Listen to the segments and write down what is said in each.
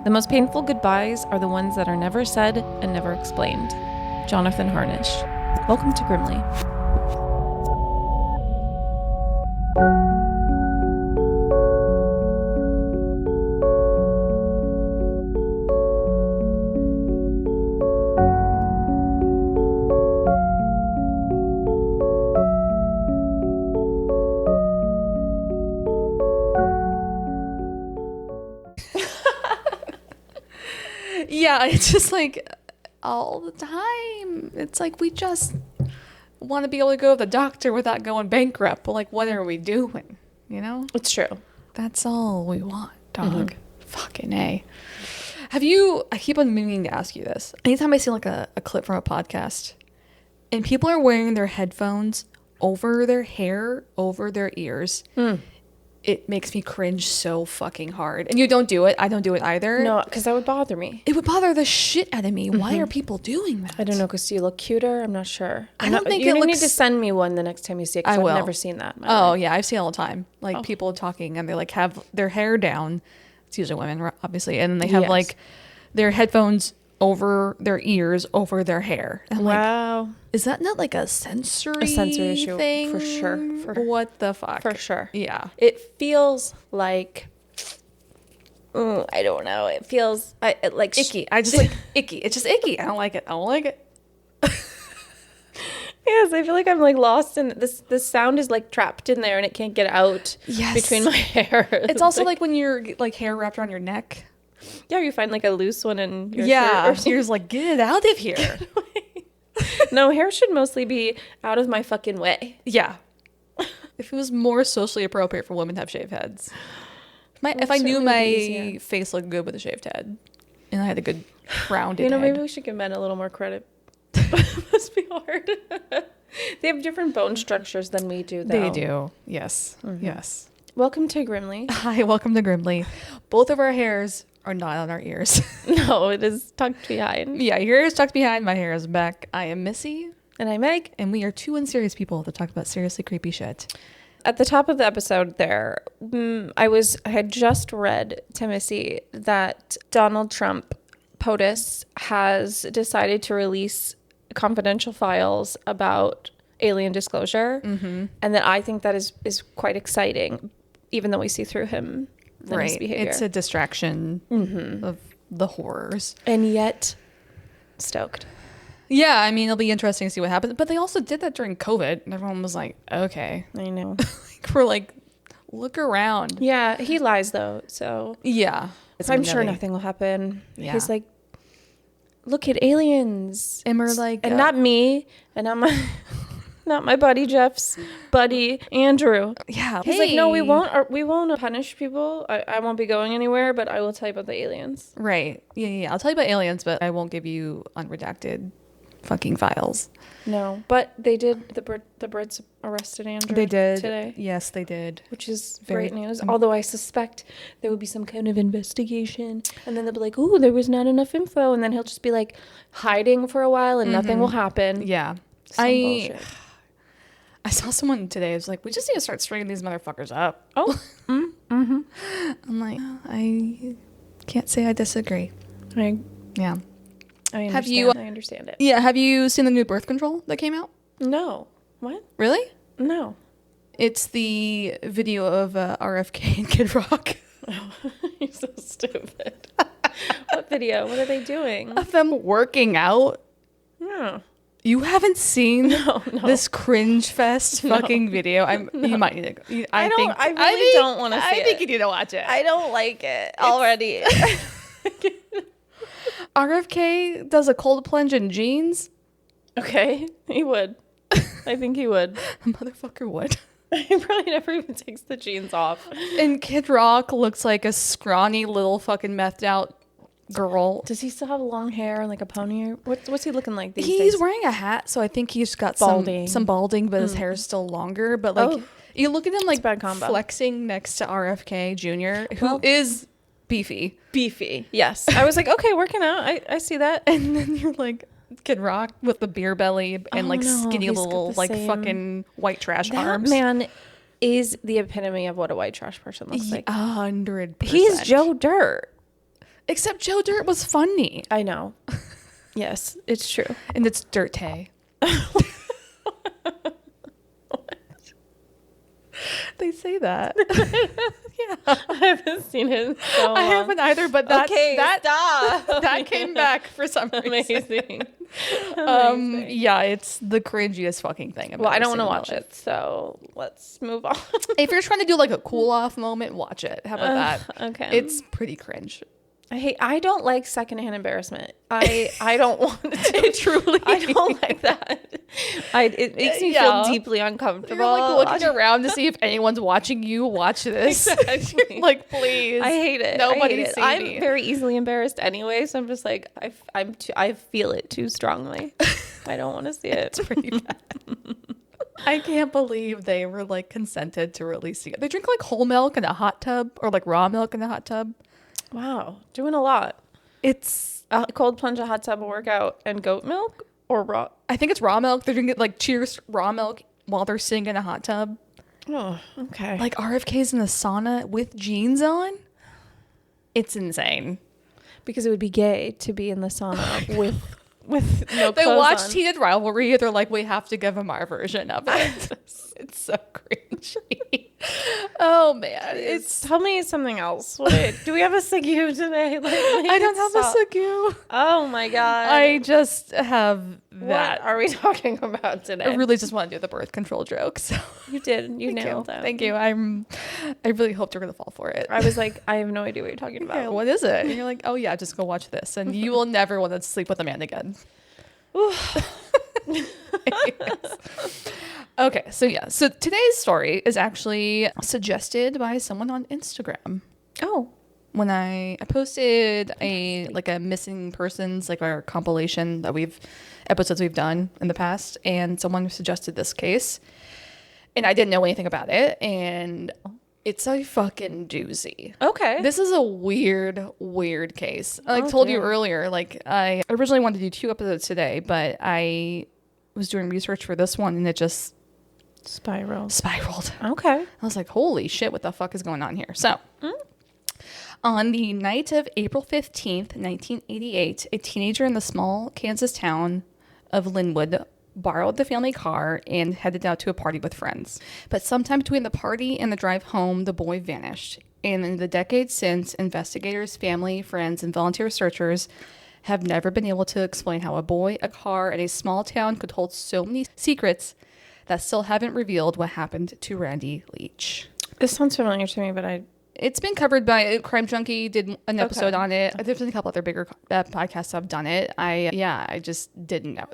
The most painful goodbyes are the ones that are never said and never explained. Jonathan Harnish. Welcome to Grimly. Yeah, it's just like all the time. It's like we just want to be able to go to the doctor without going bankrupt. But like, what are we doing? You know? It's true. That's all we want, dog. Fucking A. I keep on meaning to ask you this. Anytime I see like a clip from a podcast and people are wearing their headphones over their hair, over their ears, it makes me cringe so fucking hard. And you don't do it. I don't do it either. No, because that would bother me. It would bother the shit out of me. Why are people doing that? I don't know, because you look cuter. I'm not sure. I don't think you it looks... need to send me one the next time you see it, because I've never seen that. Oh, yeah. I've seen it all the time. Like people talking and they like have their hair down. It's usually women, obviously. And they have like their headphones over their ears, over their hair. And wow. Is that not like a sensory issue thing? For sure. What the fuck? For sure. Yeah. It feels like, I don't know. It feels like icky. I just like icky. It's just icky. I don't like it. Yes, I feel like I'm like lost in this. This sound is like trapped in there and it can't get out between my hair. It's also like when you're like hair wrapped around your neck. Yeah, you find like a loose one in your shirt. Or you're just like, get out of here. No, hair should mostly be out of my fucking way. Yeah. If it was more socially appropriate for women to have shaved heads. If I knew my face looked good with a shaved head and I had a good rounded head. Maybe we should give men a little more credit. It must be hard. They have different bone structures than we do, though. They do. Yes. Mm-hmm. Yes. Welcome to Grimly. Hi, welcome to Grimly. Both of our hairs are not on our ears. No, it is tucked behind. Yeah, your hair is tucked behind, my hair is back. I am Missy. And I'm Meg. And we are two unserious people that talk about seriously creepy shit. At the top of the episode there, I had just read to Missy that Donald Trump, POTUS, has decided to release confidential files about alien disclosure. Mm-hmm. And that I think that is quite exciting, even though we see through him. Right. It's a distraction of the horrors. And yet, stoked. Yeah, I mean, it'll be interesting to see what happens. But they also did that during COVID, and everyone was like, okay. I know. We're like, look around. Yeah, he lies, though, so. Yeah. I'm sure nothing will happen. Yeah. He's like, look at aliens. And we're like. And not me, and not my... Not my buddy Jeff's buddy Andrew. Yeah. He's like, no, we won't punish people. I won't be going anywhere, but I will tell you about the aliens. Right. Yeah. I'll tell you about aliens, but I won't give you unredacted fucking files. No, but they did. The Brits arrested Andrew. They did today. Yes, they did. Which is great news. Although I suspect there will be some kind of investigation, and then they'll be like, "Ooh, there was not enough info," and then he'll just be like hiding for a while, and nothing will happen. Yeah. Bullshit. I saw someone today. It was like, we just need to start stringing these motherfuckers up. Oh. Mm-hmm. I'm like, I can't say I disagree. Yeah. I understand it. Yeah. Have you seen the new birth control that came out? No. What? Really? No. It's the video of RFK and Kid Rock. Oh, you're so stupid. What video? What are they doing? Of them working out. Yeah. You haven't seen this cringe fest fucking video? You might need to go. I really don't want to see it. I think you need to watch it. I don't like it already. RFK does a cold plunge in jeans. Okay, he would. I think he would. A motherfucker would. He probably never even takes the jeans off. And Kid Rock looks like a scrawny little fucking methed out girl. Does he still have long hair and like a pony? What's he looking like these days? He's wearing a hat, so I think he's got some balding, but his hair is still longer. But like, you look at him like flexing next to RFK Jr., who is beefy. Beefy, yes. I was like, okay, working out. I see that. And then you're like, Kid Rock with the beer belly and skinny little like fucking white trash arms. That man is the epitome of what a white trash person looks like. 100%. He's Joe Dirt. Except Joe Dirt was funny. I know. Yes, it's true. And it's Dirty. They say that. Yeah. I haven't seen it in so long. I haven't either, but that stop. that came back for some reason. Amazing. Yeah, it's the cringiest fucking thing. Well, I don't want to watch it, so let's move on. If you're trying to do like a cool off moment, watch it. How about that? Okay. It's pretty cringe. I don't like secondhand embarrassment. I don't want to. Truly. I don't like that. It makes me feel deeply uncomfortable. You're like looking around to see if anyone's watching you watch this. Exactly. Like, please. I hate it. Nobody see see I'm me. very easily embarrassed anyway, so I'm just like I feel it too strongly. I don't want to see it. It's pretty bad. I can't believe they were like consented to releasing it. They drink like whole milk in a hot tub or like raw milk in a hot tub. Wow, doing a lot. It's A cold plunge, a hot tub, a workout, and goat milk or raw. I think it's raw milk. They're drinking like Cheers raw milk while they're sitting in a hot tub. Oh, okay. Like RFK's in the sauna with jeans on. It's insane. Because it would be gay to be in the sauna with no They clothes watch on. Teenage Rivalry. They're like, we have to give them our version of it. It's so cringy. Oh man, Tell me something else. Do we have a segue today? Like, I don't have a segue. Oh my god! I just have that. What are we talking about today? I really just want to do the birth control joke. So You did. You nailed that. Thank you. I really hoped you're gonna fall for it. I was like, I have no idea what you're talking about. Yeah, what is it? And you're like, oh yeah, just go watch this, and you will never want to sleep with a man again. Okay, so today's story is actually suggested by someone on Instagram. Oh, When I posted a missing persons, like our compilation that episodes we've done in the past, and someone suggested this case, and I didn't know anything about it, and it's a fucking doozy. okay. This is a weird case. I told you earlier, like I originally wanted to do 2 episodes today, but I was doing research for this one and it just spiraled. I Okay. was like, holy shit, what the fuck is going on here? So, on the night of April 15th, 1988, a teenager in the small Kansas town of Linwood borrowed the family car and headed out to a party with friends. But sometime between the party and the drive home, the boy vanished. And in the decades since, investigators, family, friends, and volunteer searchers have never been able to explain how a boy, a car, and a small town could hold so many secrets that still haven't revealed what happened to Randy Leach. This sounds familiar to me, but It's been covered by Crime Junkie, did an episode on it. There's been a couple other bigger podcasts that have done it. I just didn't know.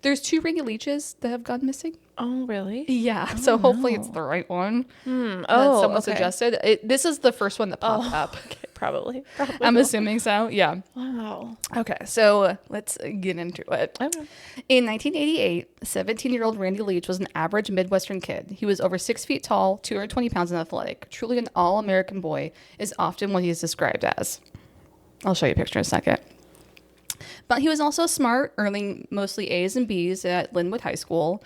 There's 2 Randy Leaches that have gone missing. Oh, really? Yeah, so hopefully it's the right one that someone suggested. This is the first one that popped up. Okay, probably. I'm assuming so, yeah. Wow. Okay, so let's get into it. Okay. In 1988, 17-year-old Randy Leach was an average Midwestern kid. He was over 6 feet tall, 220 pounds, and athletic. Truly an all-American boy is often what he is described as. I'll show you a picture in a second. But he was also smart, earning mostly A's and B's at Linwood High School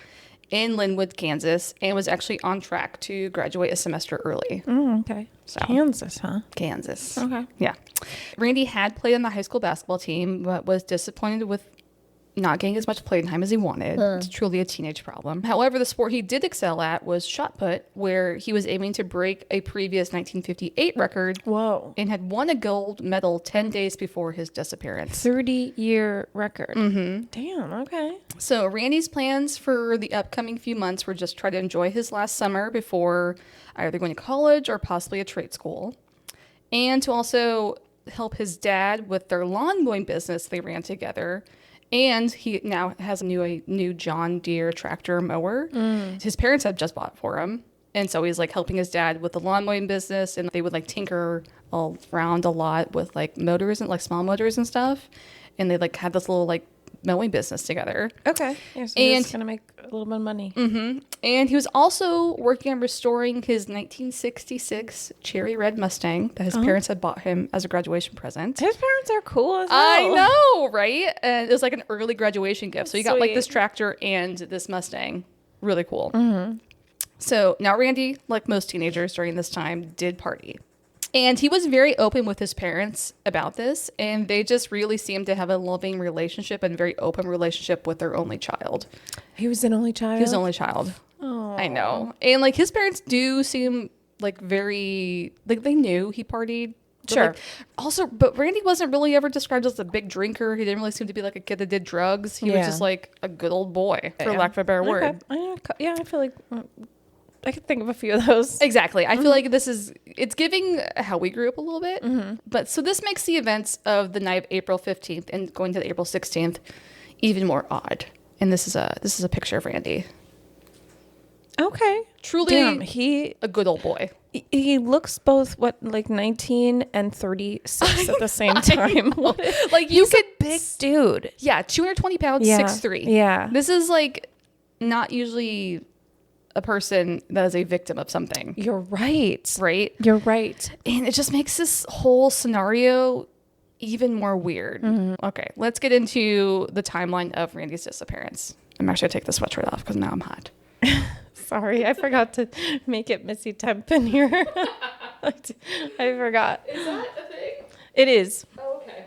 in Linwood, Kansas, and was actually on track to graduate a semester early. Okay. So, Kansas, huh? Kansas. Okay. Yeah. Randy had played on the high school basketball team, but was disappointed with not getting as much playing time as he wanted. It's truly a teenage problem. However, the sport he did excel at was shot put, where he was aiming to break a previous 1958 record. Whoa. And had won a gold medal 10 days before his disappearance. 30-year record. Mm-hmm. Damn, okay. So Randy's plans for the upcoming few months were just try to enjoy his last summer before either going to college or possibly a trade school. And to also help his dad with their lawn mowing business they ran together. And he now has a new John Deere tractor mower. His parents had just bought for him. And so he's like helping his dad with the lawn mowing business. And they would like tinker all around a lot with like motors and like small motors and stuff. And they like had this little like mowing business together. Okay. Yeah, so he's going to make a little bit of money. Mm-hmm. And he was also working on restoring his 1966 cherry red Mustang that his parents had bought him as a graduation present. His parents are cool as well. I know, right? And it was like an early graduation gift. So he got like this Sweet. tractor and this Mustang. Really cool. Mm-hmm. So now Randy, like most teenagers during this time, did party. And he was very open with his parents about this, and they just really seemed to have a loving relationship and very open relationship with their only child. He was an only child? He was an only child. Oh. I know. And like his parents do seem like very, like they knew he partied. Sure. Like, also, but Randy wasn't really ever described as a big drinker. He didn't really seem to be like a kid that did drugs. He was just like a good old boy, for lack of a better word. Yeah, I feel like I could think of a few of those. Exactly. I feel like it's giving how we grew up a little bit. But so this makes the events of the night of April 15th and going to the April 16th even more odd. And this is a picture of Randy. Okay. Truly Damn, a good old boy. He looks both 19 and 36 at the same time. Like you could a big dude. Yeah, 220 pounds, Yeah. 6'3". Yeah. This is like not usually a person that is a victim of something. You're right. Right? You're right. And it just makes this whole scenario even more weird. Okay, let's get into the timeline of Randy's disappearance. I'm actually going to take the sweatshirt off because now I'm hot. Sorry, I forgot to make it Missy Temp in here. I forgot. Is that a thing? It is. Oh, okay.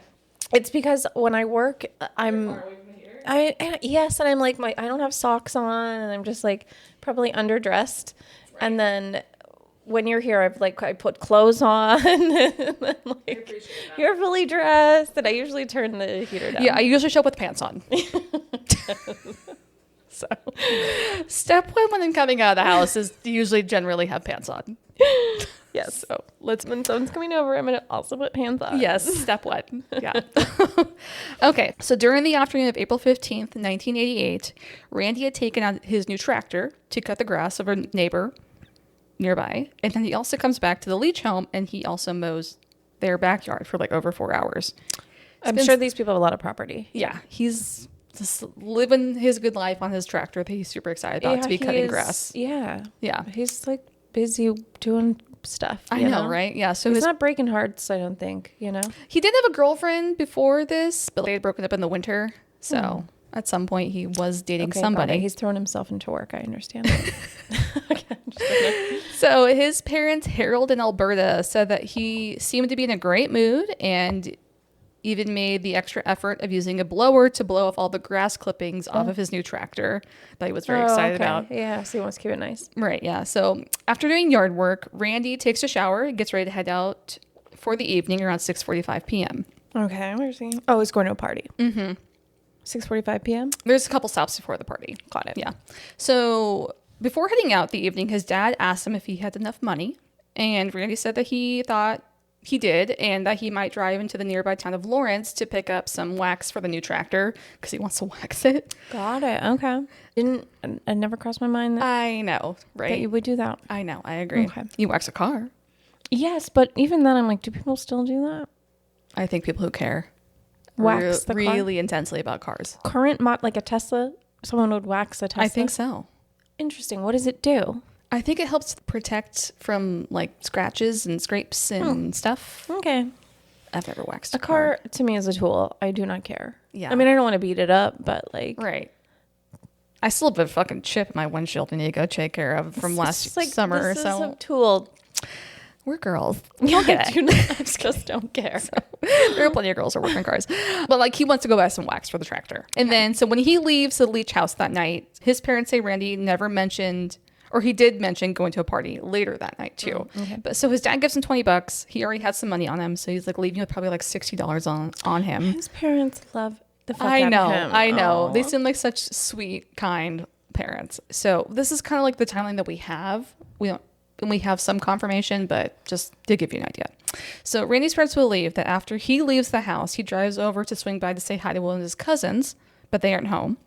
It's because when I work, I'm... Far away from here. Yes, and I'm like, I don't have socks on, and I'm just like probably underdressed. Right. And then when you're here, I put clothes on, and then like you're fully dressed, and I usually turn the heater down. Yeah, I usually show up with pants on. So, step one when I'm coming out of the house is usually generally have pants on. Yes. So when someone's coming over, I'm gonna also put pants on. Yes. Step one. Yeah. Okay. So during the afternoon of April 15th, 1988, Randy had taken out his new tractor to cut the grass of a neighbor nearby, and then he also comes back to the Leach home and he also mows their backyard for like over 4 hours. I'm sure these people have a lot of property. Yeah. He's just living his good life on his tractor that he's super excited about to be cutting grass. Yeah. Yeah. He's like busy doing stuff. I know, right? Yeah. So he's not breaking hearts, I don't think, He did have a girlfriend before this, but they had broken up in the winter. So at some point he was dating somebody. He's thrown himself into work. I understand that. So his parents, Harold and Alberta, said that he seemed to be in a great mood and even made the extra effort of using a blower to blow off all the grass clippings off of his new tractor that he was very excited about. Yeah, so he wants to keep it nice. Right, yeah. So after doing yard work, Randy takes a shower and gets ready to head out for the evening around 6:45 p.m. Okay, where's he? Oh, he's going to a party. 6:45 p.m.? There's a couple stops before the party. Got it. Yeah. So before heading out the evening, his dad asked him if he had enough money. And Randy said that he thought he did, and that he might drive into the nearby town of Lawrence to pick up some wax for the new tractor because he wants to wax it. Got it. Okay. It never crossed my mind that I know, right? you would do that. I know. I agree. Okay. You wax a car. Yes, but even then, I'm like, do people still do that? I think people who care Wax the car? really intensely about cars. Current like a Tesla, someone would wax a Tesla? I think so. Interesting. What does it do? I think it helps protect from like scratches and scrapes and stuff. Okay. I've never waxed A car to me is a tool. I do not care. Yeah. I mean, I don't want to beat it up, but like... Right. I still have a fucking chip in my windshield I need to go take care of from last summer or so. This is a tool. We're girls. We don't get it. I just don't care. There are plenty of girls who work on cars. But like he wants to go buy some wax for the tractor. And then so when he leaves the Leach house that night, his parents say Randy never mentioned, or he did mention going to a party later that night too. Okay. But so his dad gives him $20. He already had some money on him. So he's like leaving with probably like $60 on him. His parents love the fuck out of him. I know. Aww. They seem like such sweet, kind parents. So this is kind of like the timeline that we have. We have some confirmation, but just to give you an idea. So Randy's parents will leave that after he leaves the house, he drives over to swing by to say hi to one of his cousins, but they aren't home.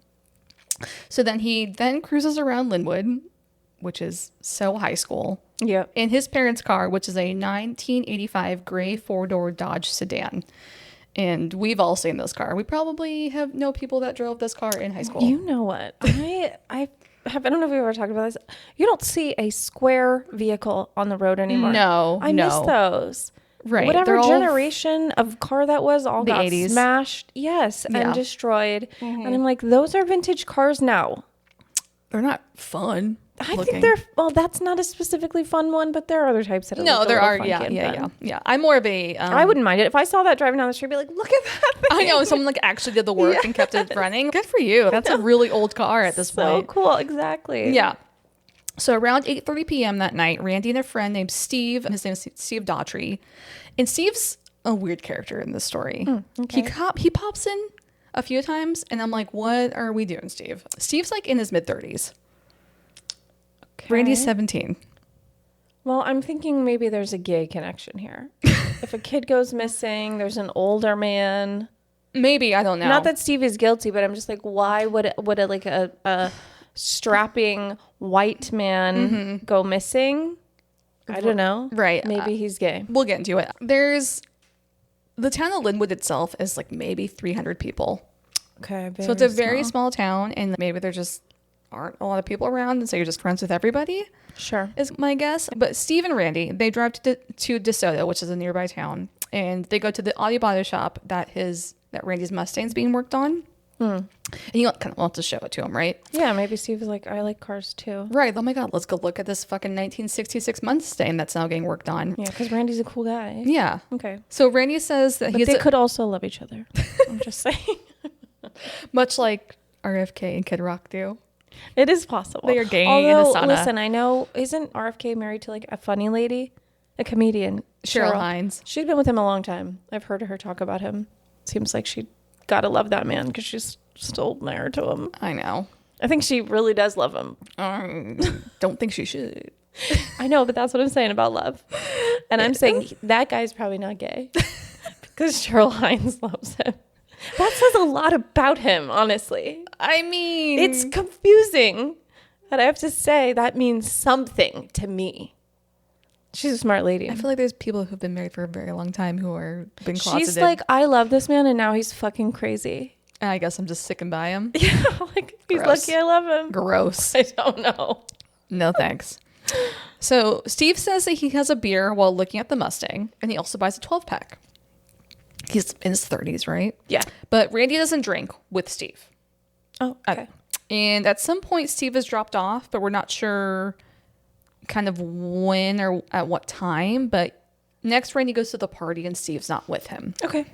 So then he cruises around Linwood, which is so high school. Yep. In his parents' car, which is a 1985 gray 4-door Dodge sedan. And we've all seen this car. We probably know people that drove this car in high school. You know what? I don't know if we ever talked about this. You don't see a square vehicle on the road anymore. No, I miss those. Right. Whatever generation of car that was, all got 80s. smashed. Yes, and destroyed. And I'm like, those are vintage cars now. They're not fun. I think they're, well, that's not a specifically fun one, but there are other types that are No, there are. funky and fun. Yeah. I'm more of a. I wouldn't mind it. If I saw that driving down the street, I'd be like, look at that thing. I know, someone like actually did the work and kept it running. Good for you. That's a really old car at this point. So cool. Exactly. Yeah. So around 8:30 p.m. that night, Randy and a friend named Steve, his name is Steve Daughtry, and Steve's a weird character in this story. Okay. He pops in a few times, and I'm like, what are we doing, Steve? Steve's like in his mid-30s. Okay. Randy's 17. Well, I'm thinking maybe there's a gay connection here. If a kid goes missing, there's an older man. Maybe, I don't know. Not that Steve is guilty, but I'm just like, why would a strapping white man go missing? I don't know. Right. Maybe he's gay. We'll get into it. There's the town of Linwood itself is like maybe 300 people. Okay. So it's a very small town, and maybe there just aren't a lot of people around, and so you're just friends with everybody. Sure. Is my guess. But Steve and Randy, they drive to DeSoto, which is a nearby town, and they go to the audio body shop that Randy's Mustang's being worked on. And he kind of wants to show it to him, right? Yeah, maybe Steve is like, I like cars too. Right. Oh my God, let's go look at this fucking 1966 Mustang that's now getting worked on. Yeah, because Randy's a cool guy. Yeah. Okay. So Randy says that But they could also love each other. I'm just saying. much like RFK and Kid Rock do. It is possible. They are gay in a sauna. Listen, I know, isn't RFK married to like a funny lady? A comedian. Cheryl Hines. She's been with him a long time. I've heard her talk about him. Seems like she gotta love that man because she's still married to him. I know. I think she really does love him. Don't think she should. I know, but that's what I'm saying about love. And I'm saying that guy's probably not gay because Cheryl Hines loves him. That says a lot about him, honestly. I mean, It's confusing that I have to say that means something to me. She's a smart lady. I feel like there's people who've been married for a very long time who are been closeted. She's like, I love this man, and now he's fucking crazy. I guess I'm just sticking by him. Yeah, like he's Gross. lucky I love him. Gross. I don't know. No thanks. So Steve says that he has a beer while looking at the Mustang, and he also buys a 12-pack. He's in his 30s, right? Yeah. But Randy doesn't drink with Steve. Oh, okay. And at some point, Steve is dropped off, but we're not sure kind of when or at what time. But next, Randy goes to the party, and Steve's not with him. Okay.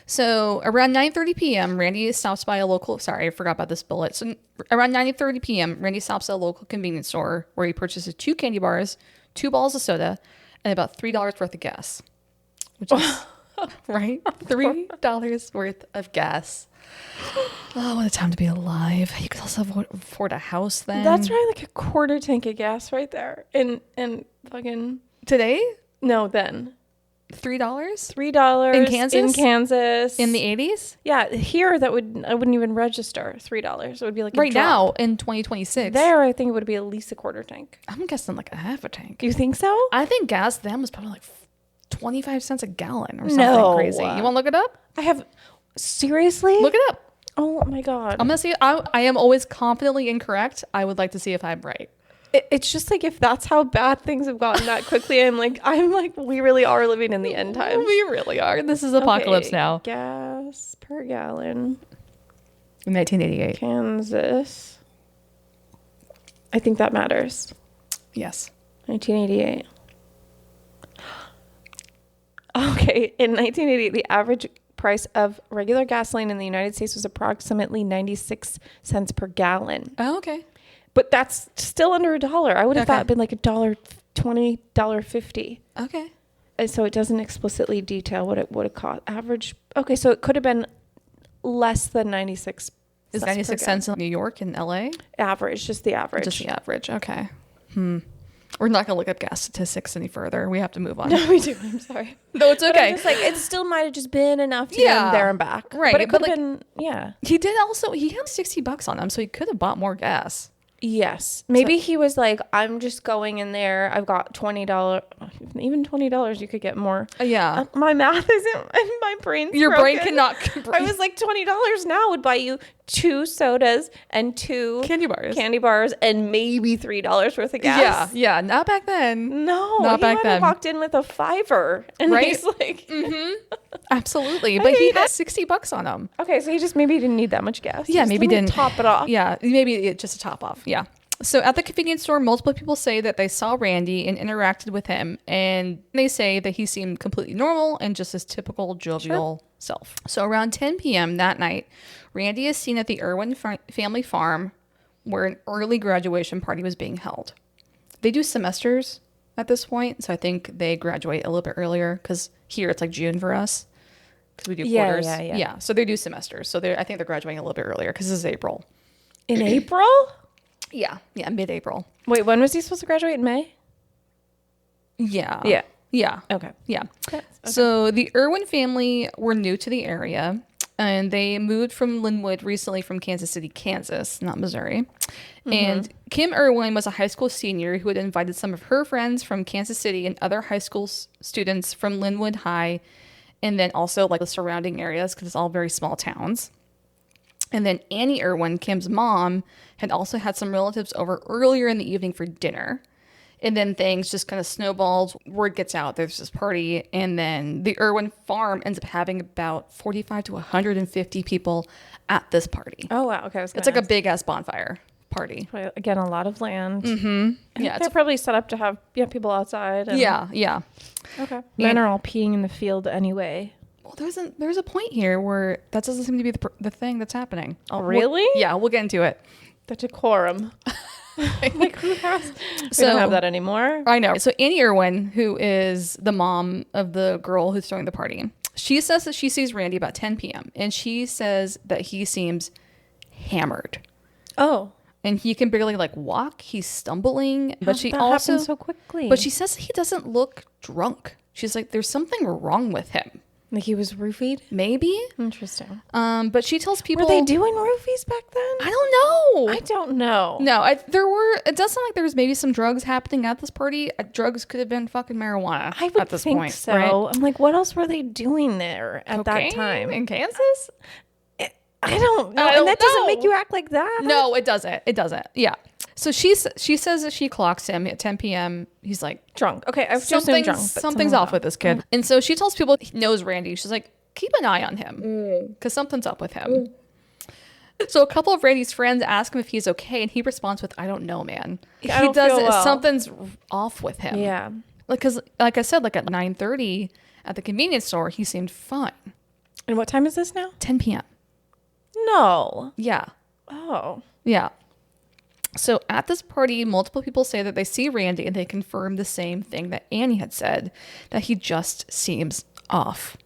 So around 9:30 p.m., Randy stops by a local... Sorry, I forgot about this bullet. So around 9:30 p.m., Randy stops at a local convenience store where he purchases 2 candy bars, 2 bottles of soda, and about $3 worth of gas. Which is... right? $3 worth of gas. Oh, what a time to be alive. You could also afford a house then. That's right, like a quarter tank of gas right there. And fucking... Today? No, then. $3? $3 In Kansas? In Kansas. In the 80s? Yeah, here I wouldn't even register $3. It would be like a Right drop. now in 2026. There, I think it would be at least a quarter tank. I'm guessing like a half a tank. You think so? I think gas then was probably like 25 cents a gallon or something No. crazy. You want to look it up? I have... Seriously? Look it up. Oh my God. I'm going to see. I am always confidently incorrect. I would like to see if I'm right. It's just like if that's how bad things have gotten that quickly, I'm like, we really are living in the end times. We really are. This is apocalypse now. Gas per gallon. 1988. Kansas. I think that matters. Yes. 1988. Okay, in 1988, the average price of regular gasoline in the United States was approximately 96 cents per gallon. Oh, okay. But that's still under $1. I would have thought it'd been like $1.20, $1.50. Okay. And so it doesn't explicitly detail what it would have cost. Average. Okay, so it could have been less than 96. Is 96 cents in New York and LA? Average, just the average. Just the average. Okay. We're not going to look up gas statistics any further. We have to move on. No, we do. I'm sorry. No, it's okay. Just like it still might have just been enough to get him there and back. Right. But it could But have been, yeah. He had $60 on him, so he could have bought more gas. Yes. Maybe he was like, I'm just going in there. I've got $20. Even $20, you could get more. Yeah. My math isn't, my brain's Your broken. brain cannot. I was like, $20 now would buy you 2 sodas and 2 candy bars and maybe $3 worth of gas. Yeah. Not back then. No. Not back might then. have walked in with a $5 and Right? he's like, Absolutely. But he had $60 on him. okay, so he just maybe didn't need that much gas. Yeah, Just maybe let me didn't top it off. Yeah, maybe just a top off. Yeah. So at the convenience store, multiple people say that they saw Randy and interacted with him. And they say that he seemed completely normal and just his typical jovial self. So around 10 p.m. that night, Randy is seen at the Irwin family farm where an early graduation party was being held. They do semesters at this point. So I think they graduate a little bit earlier because here it's like June for us. Because we do quarters. Yeah. So they do semesters. So I think they're graduating a little bit earlier because this is April. In April? Yeah, mid-April. Wait, when was he supposed to graduate? In May? Yeah. Okay. Yeah. So the Irwin family were new to the area, and they moved from Linwood recently from Kansas City, Kansas, not Missouri. Mm-hmm. And Kim Irwin was a high school senior who had invited some of her friends from Kansas City and other high school students from Linwood High, and then also like the surrounding areas because it's all very small towns. And then Annie Irwin, Kim's mom, had also had some relatives over earlier in the evening for dinner. And then things just kind of snowballed. Word gets out, there's this party. And then the Irwin farm ends up having about 45 to 150 people at this party. Oh, wow. Okay. It's like a big-ass bonfire party. Again, a lot of land. Mm-hmm. Yeah, they're probably set up to have people outside. And... Yeah. Okay. Men are all peeing in the field anyway. Well, there's a point here where that doesn't seem to be the thing that's happening. Really? We'll get into it. The decorum. Like, who has? We don't have that anymore. I know. So Annie Irwin, who is the mom of the girl who's throwing the party, she says that she sees Randy about 10 p.m. and she says that he seems hammered. Oh. And he can barely like walk. He's stumbling. But she that also happened so quickly. But she says he doesn't look drunk. She's like, there's something wrong with him. Like he was roofied? Maybe. Interesting. But she tells people... Were they doing roofies back then? I don't know. No, it does sound like there was maybe some drugs happening at this party. Drugs could have been fucking marijuana I would at this think point, so. Right? I'm like, what else were they doing there at that time? In Kansas? I don't know. And that doesn't make you act like that. No, it doesn't. Yeah. So she says that she clocks him at 10 p.m. He's like drunk. Okay, I've just been drunk. Something's off with this kid. Mm. And so she tells people he knows Randy. She's like, keep an eye on him because something's up with him. So a couple of Randy's friends ask him if he's okay, and he responds with, "I don't know, man." Something's off with him. Yeah. Because like I said, like at 9:30 at the convenience store, he seemed fine. And what time is this now? 10 p.m. No. Yeah. Oh. Yeah. So at this party, multiple people say that they see Randy and they confirm the same thing that Annie had said, that he just seems off.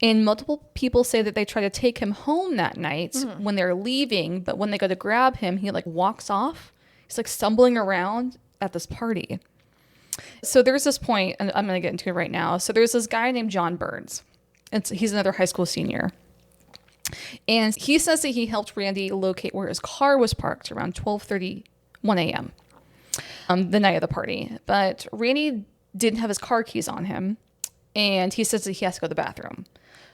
And multiple people say that they try to take him home that night when they're leaving, but when they go to grab him, he like walks off. He's like stumbling around at this party. So there's this point, and I'm going to get into it right now. So there's this guy named John Burns. He's another high school senior. And he says that he helped Randy locate where his car was parked around 12:31 a.m. The night of the party. But Randy didn't have his car keys on him, and he says that he has to go to the bathroom.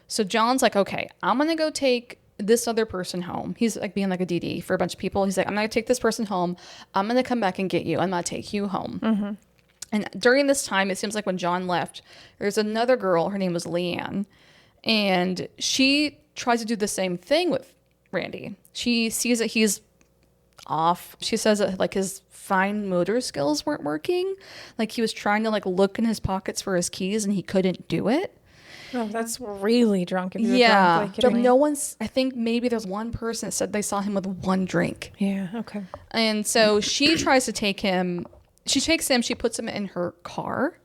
So John's like, okay, I'm going to go take this other person home. He's like being like a DD for a bunch of people. He's like, I'm going to take this person home. I'm going to come back and get you. I'm going to take you home. Mm-hmm. And during this time, it seems like when John left, there's another girl. Her name was Leanne. And she tries to do the same thing with Randy. She sees that he's off. She says that like his fine motor skills weren't working. Like he was trying to like look in his pockets for his keys and he couldn't do it. Oh, that's really drunk. If you're drunk, like no one's. I think maybe there's one person that said they saw him with one drink. Yeah. Okay. And so she tries to take him. She takes him. She puts him in her car,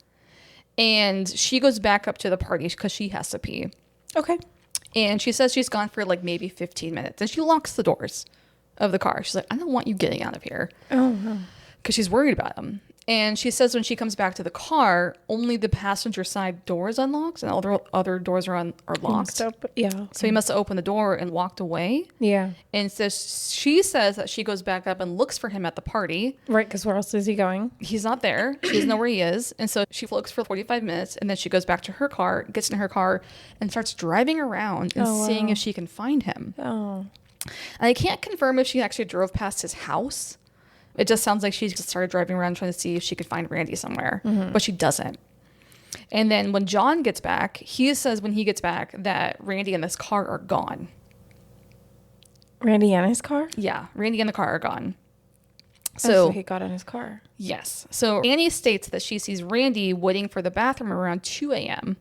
and she goes back up to the party because she has to pee. Okay. And she says she's gone for like maybe 15 minutes, and she locks the doors of the car. She's like, I don't want you getting out of here. Oh no. Because she's worried about him. And she says when she comes back to the car, only the passenger side door is unlocked and all the other doors are locked. Yeah. Okay. So he must have opened the door and walked away. Yeah. And so she says that she goes back up and looks for him at the party. Right, because where else is he going? He's not there. She doesn't know where he is. And so she looks for 45 minutes and then she goes back to her car, gets in her car, and starts driving around and seeing if she can find him. Oh. And I can't confirm if she actually drove past his house. It just sounds like she just started driving around trying to see if she could find Randy somewhere, but she doesn't. And then when John gets back, he says when he gets back that Randy and this car are gone. Randy and his car? Yeah, Randy and the car are gone. So he got in his car. Yes. So Annie states that she sees Randy waiting for the bathroom around 2 a.m.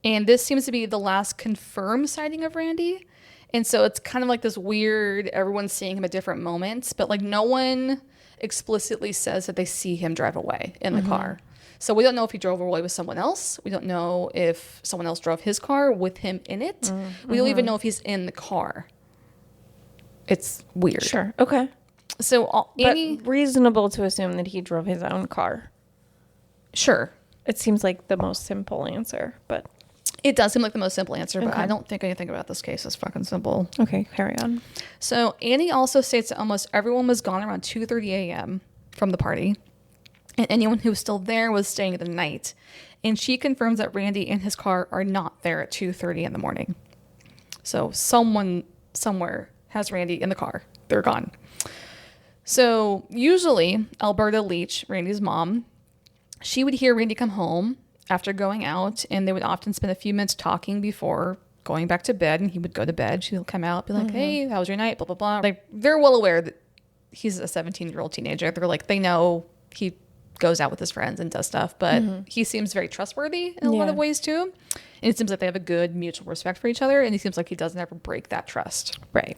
And this seems to be the last confirmed sighting of Randy. And so it's kind of like this weird, everyone's seeing him at different moments, but like no one explicitly says that they see him drive away in the car. So we don't know if he drove away with someone else. We don't know if someone else drove his car with him in it. We don't even know if he's in the car. It's weird. Sure. Okay. So Annie... But reasonable to assume that he drove his own car. Sure. It seems like the most simple answer, but... It does seem like the most simple answer, but Okay. I don't think anything about this case is fucking simple. Okay, carry on. So Annie also states that almost everyone was gone around 2:30 a.m. from the party, and anyone who was still there was staying the night. And she confirms that Randy and his car are not there at 2:30 in the morning. So someone somewhere has Randy in the car. They're gone. So usually Alberta Leach, Randy's mom, she would hear Randy come home after going out, and they would often spend a few minutes talking before going back to bed, and he would go to bed. She'll come out, be like, hey, how was your night? Blah, blah, blah. Like, they're well aware that he's a 17-year-old teenager. They're like, they know he goes out with his friends and does stuff, but he seems very trustworthy in a lot of ways too. And it seems like they have a good mutual respect for each other, and he seems like he doesn't ever break that trust. Right.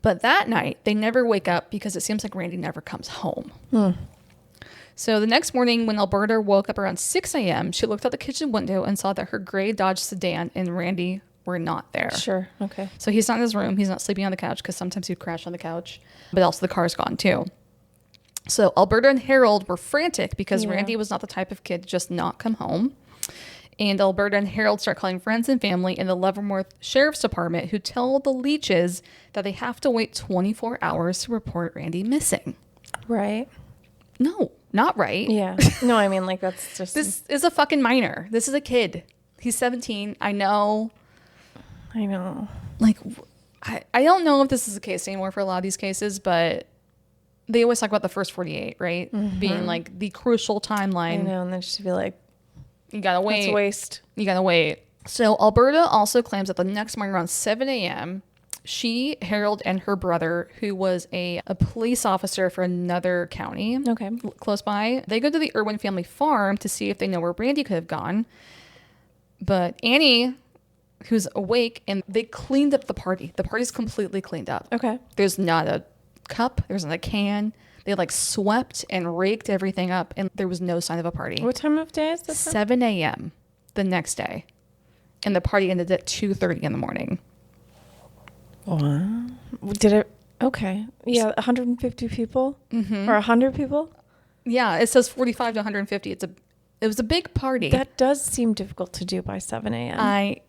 But that night, they never wake up because it seems like Randy never comes home. So the next morning, when Alberta woke up around 6 a.m., she looked out the kitchen window and saw that her gray Dodge sedan and Randy were not there. Sure. Okay. So he's not in his room. He's not sleeping on the couch because sometimes he'd crash on the couch. But also the car's gone too. So Alberta and Harold were frantic because Randy was not the type of kid to just not come home. And Alberta and Harold start calling friends and family in the Leavenworth Sheriff's Department, who tell the Leaches that they have to wait 24 hours to report Randy missing. Right. No, not right. Yeah. No, I mean, like, that's just... This is a fucking minor. This is a kid. He's 17. I know. Like, I don't know if this is the case anymore for a lot of these cases, but they always talk about the first 48, right? Being like the crucial timeline. I know, and then just be like, you gotta wait. it's a waste. You gotta wait. So Alberta also claims that the next morning around 7 a.m., she, Harold, and her brother, who was a police officer for another county close by, they go to the Irwin family farm to see if they know where Randy could have gone. But Annie, who's awake, and they cleaned up the party. The party's completely cleaned up. Okay. There's not a cup. There's not a can. They like swept and raked everything up, and there was no sign of a party. What time of day is this? 7 a.m. the next day. And the party ended at 2:30 in the morning. Wow. Did it? Okay. Yeah, 150 people? Or 100 people? Yeah, it says 45 to 150. It was a big party. That does seem difficult to do by 7 a.m.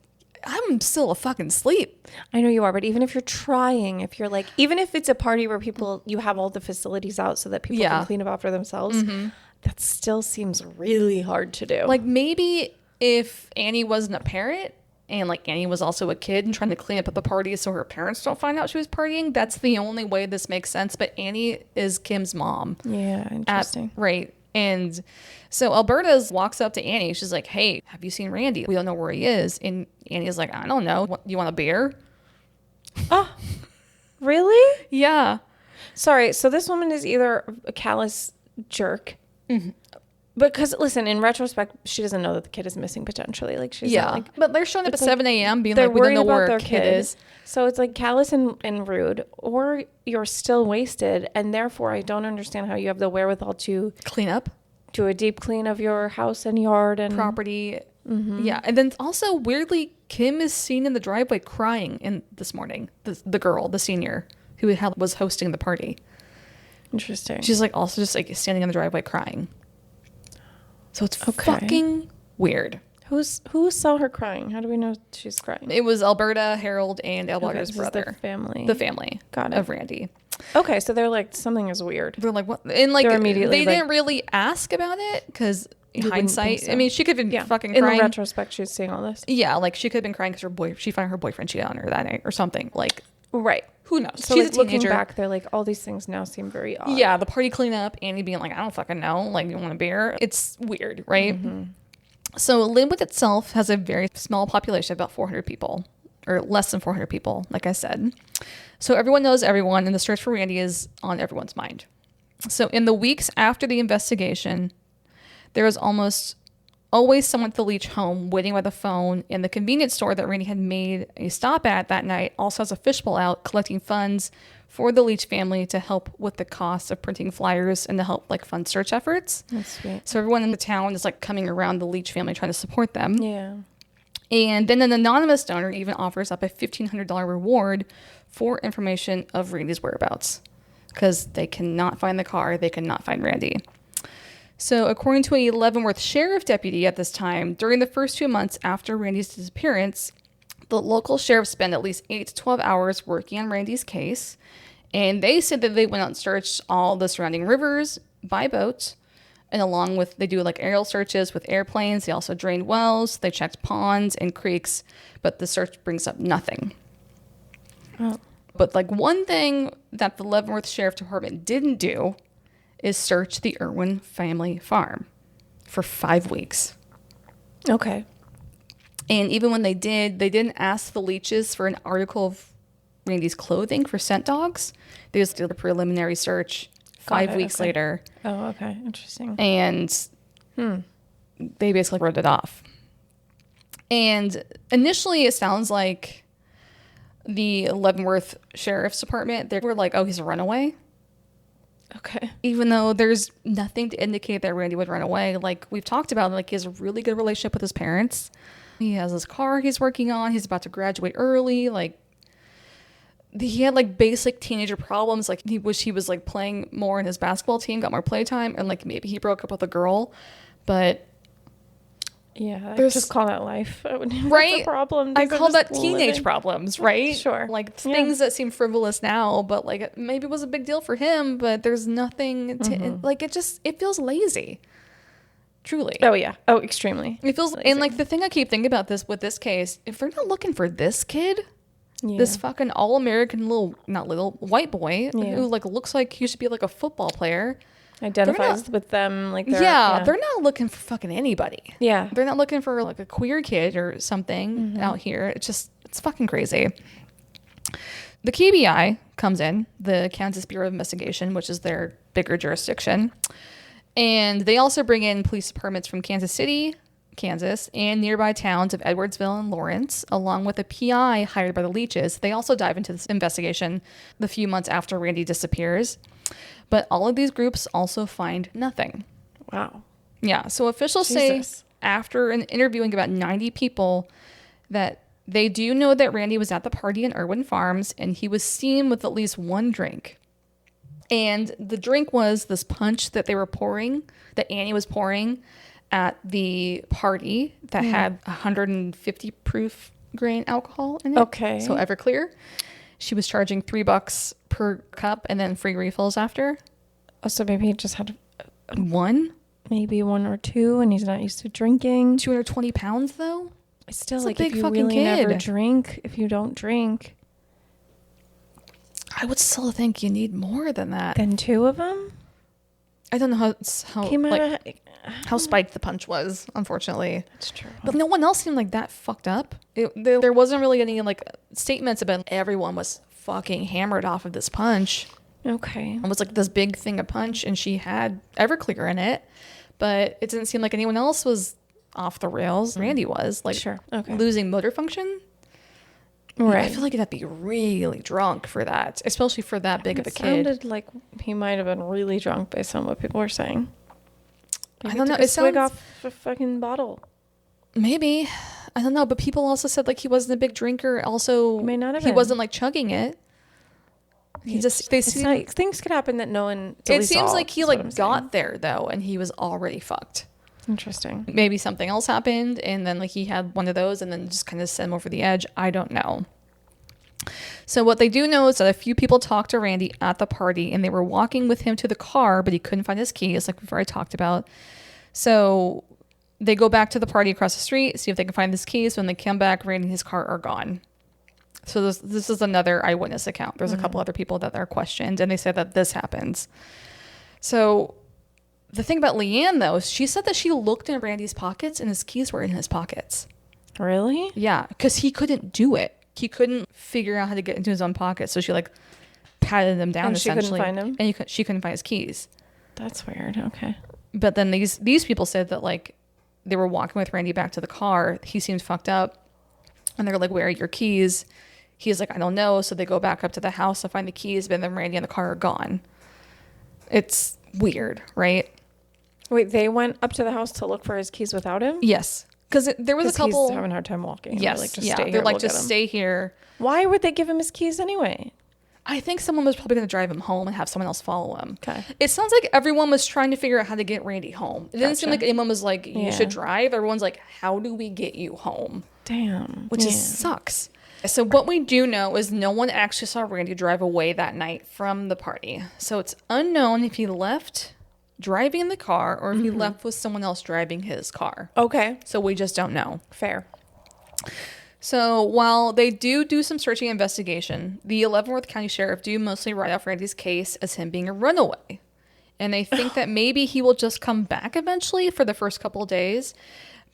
I'm still a fucking sleep. I know you are, but even if you're trying, if you're like, even if it's a party where you have all the facilities out so that people can clean up after themselves, that still seems really hard to do. Like, maybe if Annie wasn't a parent and like Annie was also a kid and trying to clean up at the party so her parents don't find out she was partying, that's the only way this makes sense. But Annie is Kim's mom. Yeah, interesting. Right. And so Alberta walks up to Annie. She's like, hey, have you seen Randy? We don't know where he is. And Annie's like, I don't know. You want a beer? Oh, really? Yeah. Sorry. So this woman is either a callous jerk. Because, listen, in retrospect, she doesn't know that the kid is missing potentially. Like, she's not like... But they're showing up at 7 a.m. being They're like, we don't worried know about where their our kid is. So it's like callous and rude, or you're still wasted, and therefore I don't understand how you have the wherewithal to Clean up. do a deep clean of your house and yard and Property. Yeah. And then also, weirdly, Kim is seen in the driveway crying this morning. The girl, the senior, who was hosting the party. Interesting. She's like also just like standing in the driveway crying. So it's fucking weird. Who saw her crying? How do we know she's crying? It was Alberta, Harold, and Alberta's brother. The family. The family. Got it. Of Randy. Okay, so they're like, something is weird. They're like, what? And like, They're immediately they like, didn't really ask about it because in You wouldn't think hindsight, so. I mean, she could have been fucking In crying. the retrospect, she's seeing all this. Yeah, like she could have been crying because she found her boyfriend cheated on her that night or something. Like, right. Who knows? So She's like, a teenager. looking back, they're like, all these things now seem very odd. Yeah, the party cleanup, Annie being like, I don't fucking know. Like, you want a beer? It's weird, right? So Linwood itself has a very small population, about 400 people. or less than 400 people, like I said. So everyone knows everyone, and the search for Randy is on everyone's mind. So in the weeks after the investigation, there was almost always someone at the Leach home waiting by the phone, and the convenience store that Randy had made a stop at that night also has a fishbowl out collecting funds for the Leach family to help with the cost of printing flyers and to help like fund search efforts. That's sweet. So everyone in the town is like coming around the Leach family trying to support them. Yeah. And then an anonymous donor even offers up a $1,500 reward for information of Randy's whereabouts because they cannot find the car. They cannot find Randy. So according to a Leavenworth sheriff deputy at this time, during the first 2 months after Randy's disappearance, the local sheriff spent at least 8 to 12 hours working on Randy's case. And they said that they went out and searched all the surrounding rivers by boat. And along with, they do like aerial searches with airplanes. They also drained wells. They checked ponds and creeks. But the search brings up nothing. Oh. But like one thing that the Leavenworth Sheriff Department didn't do is search the Irwin family farm for 5 weeks. Okay. And even when they did, they didn't ask the Leaches for an article of Randy's clothing for scent dogs. They just did a preliminary search 5 weeks later. Oh, okay. Interesting. And they basically wrote it off. And initially, it sounds like the Leavenworth Sheriff's Department, they were like, oh, he's a runaway. Okay. Even though there's nothing to indicate that Randy would run away. Like we've talked about, like he has a really good relationship with his parents. He has his car he's working on. He's about to graduate early. Like he had like basic teenager problems. Like he wished he was like playing more in his basketball team, got more playtime, and like maybe he broke up with a girl. But yeah, I just call that life. Right? Problem. I call that teenage problems, right? Sure. Like things that seem frivolous now, but like maybe it was a big deal for him, but there's nothing to like it feels lazy. Truly. Oh yeah. Oh, extremely. It feels lazy. And like the thing I keep thinking about this with this case, if they're not looking for this kid, this fucking all-American not little white boy who like looks like he should be like a football player. Identifies with them like they're they're not looking for fucking anybody. Yeah. They're not looking for like a queer kid or something out here. It's fucking crazy. The KBI comes in, the Kansas Bureau of Investigation, which is their bigger jurisdiction. And they also bring in police departments from Kansas City, Kansas, and nearby towns of Edwardsville and Lawrence, along with a PI hired by the Leaches. They also dive into this investigation the few months after Randy disappears. But all of these groups also find nothing. Wow. Yeah. So officials say after interviewing about 90 people that they do know that Randy was at the party in Irwin Farms and he was seen with at least one drink. And the drink was this punch that they were pouring, that Annie was pouring at the party that had 150 proof grain alcohol in it. Okay. So Everclear. She was charging $3 per cup and then free refills after. Oh, so maybe he just had one? Maybe one or two, and he's not used to drinking. 220 pounds, though? It's still That's like a big if you fucking really kid. never drink, if you don't drink. I would still think you need more than that. Then two of them? I don't know how spiked the punch was, unfortunately. That's true. But no one else seemed like that fucked up. There wasn't really any like statements about everyone was fucking hammered off of this punch. Okay. It was like this big thing of punch, and she had Everclear in it, but it didn't seem like anyone else was off the rails. Randy was like losing motor function. Right. I feel like you'd have to be really drunk for that, especially for that big of a kid. It sounded like he might have been really drunk based on what people were saying. Maybe I don't know. It swig off a fucking bottle. Maybe. I don't know. But people also said like he wasn't a big drinker. Also, he wasn't like chugging it. He just things could happen that no one. It seems like he like got there though, and he was already fucked. Interesting. Maybe something else happened, and then like he had one of those, and then just kind of sent him over the edge. I don't know. So what they do know is that a few people talked to Randy at the party, and they were walking with him to the car, but he couldn't find his keys, like we've already talked about. So they go back to the party across the street, see if they can find his keys. When they come back, Randy and his car are gone. So this is another eyewitness account. There's a couple other people that are questioned, and they said that this happens. So the thing about Leanne, though, she said that she looked in Randy's pockets and his keys were in his pockets. Really? Yeah, because he couldn't do it. He couldn't figure out how to get into his own pocket, so she like patted him down And she essentially. couldn't find him? And she couldn't find his keys. That's weird. Okay. But then these people said that like they were walking with Randy back to the car. He seemed fucked up. And they're like, where are your keys? He's like, I don't know. So they go back up to the house to find the keys, but then Randy and the car are gone. It's weird, right? Wait, they went up to the house to look for his keys without him? Yes. Because there was a couple... he's having a hard time walking. Yes. They're like, just yeah. stay here. They're like, we'll just stay here. Why would they give him his keys anyway? I think someone was probably going to drive him home and have someone else follow him. Okay. It sounds like everyone was trying to figure out how to get Randy home. It didn't seem Gotcha. like anyone was like, you Yeah. should drive. Everyone's like, how do we get you home? Damn. Which sucks. So what we do know is no one actually saw Randy drive away that night from the party. So it's unknown if he left driving in the car or if he left with someone else driving his car. Okay. So we just don't know. Fair. So while they do some searching investigation, the Leavenworth County Sheriff do mostly write off Randy's case as him being a runaway. And they think that maybe he will just come back eventually for the first couple of days.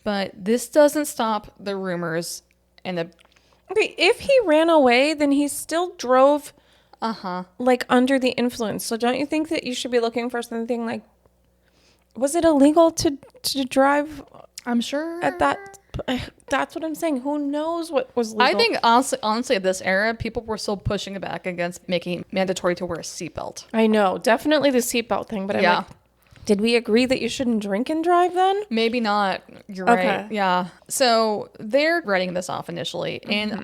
But this doesn't stop the rumors and the... Okay, if he ran away, then he still drove like under the influence. So don't you think that you should be looking for something like, was it illegal to drive I'm sure... at that? That's what I'm saying. Who knows what was legal? I think honestly at this era, people were still pushing back against making it mandatory to wear a seatbelt. I know, definitely the seatbelt thing, but I'm like, did we agree that you shouldn't drink and drive then? Maybe not. You're Okay. right. Yeah. So they're writing this off initially. And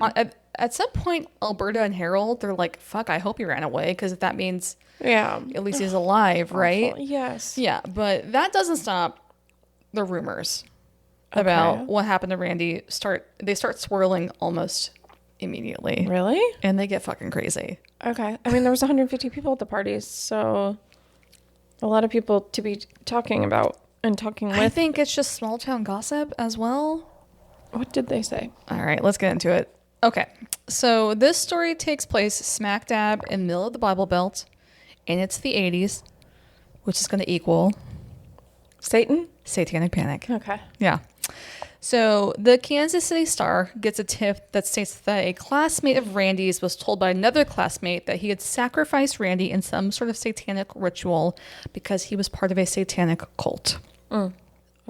at some point, Alberta and Harold, they're like, fuck, I hope he ran away because that means Yeah. at least he's alive, right? Yes. Yeah. But that doesn't stop the rumors about what happened to Randy. They start swirling almost immediately. Really? And they get fucking crazy. Okay. I mean, there was 150 people at the party, so a lot of people to be talking about and talking with. I think it's just small town gossip as well. What did they say? All right, let's get into it. Okay, so this story takes place smack dab in the middle of the Bible Belt, and it's the 80s, which is going to equal Satan? Satanic Panic. Okay. Yeah. So the Kansas City Star gets a tip that states that a classmate of Randy's was told by another classmate that he had sacrificed Randy in some sort of satanic ritual because he was part of a satanic cult.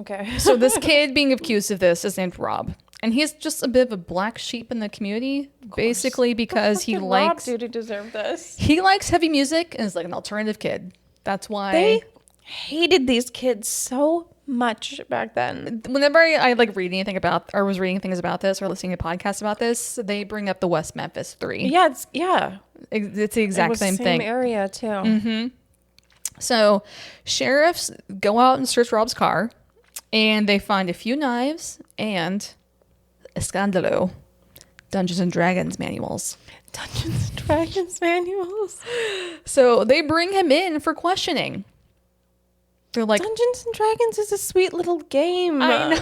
Okay. So this kid being accused of this is named Rob. And he's just a bit of a black sheep in the community, basically because he likes... Rob do to deserve this? He likes heavy music and is like an alternative kid. That's why... They hated these kids so much back then. Whenever I like read anything about, or was reading things about this or listening to podcasts about this, they bring up the West Memphis 3. Yeah, It's the exact same thing. Area too. So sheriffs go out and search Rob's car, and they find a few knives and Escandalo, Dungeons and Dragons manuals. Dungeons and Dragons manuals. So they bring him in for questioning. They're like, Dungeons and Dragons is a sweet little game. I know.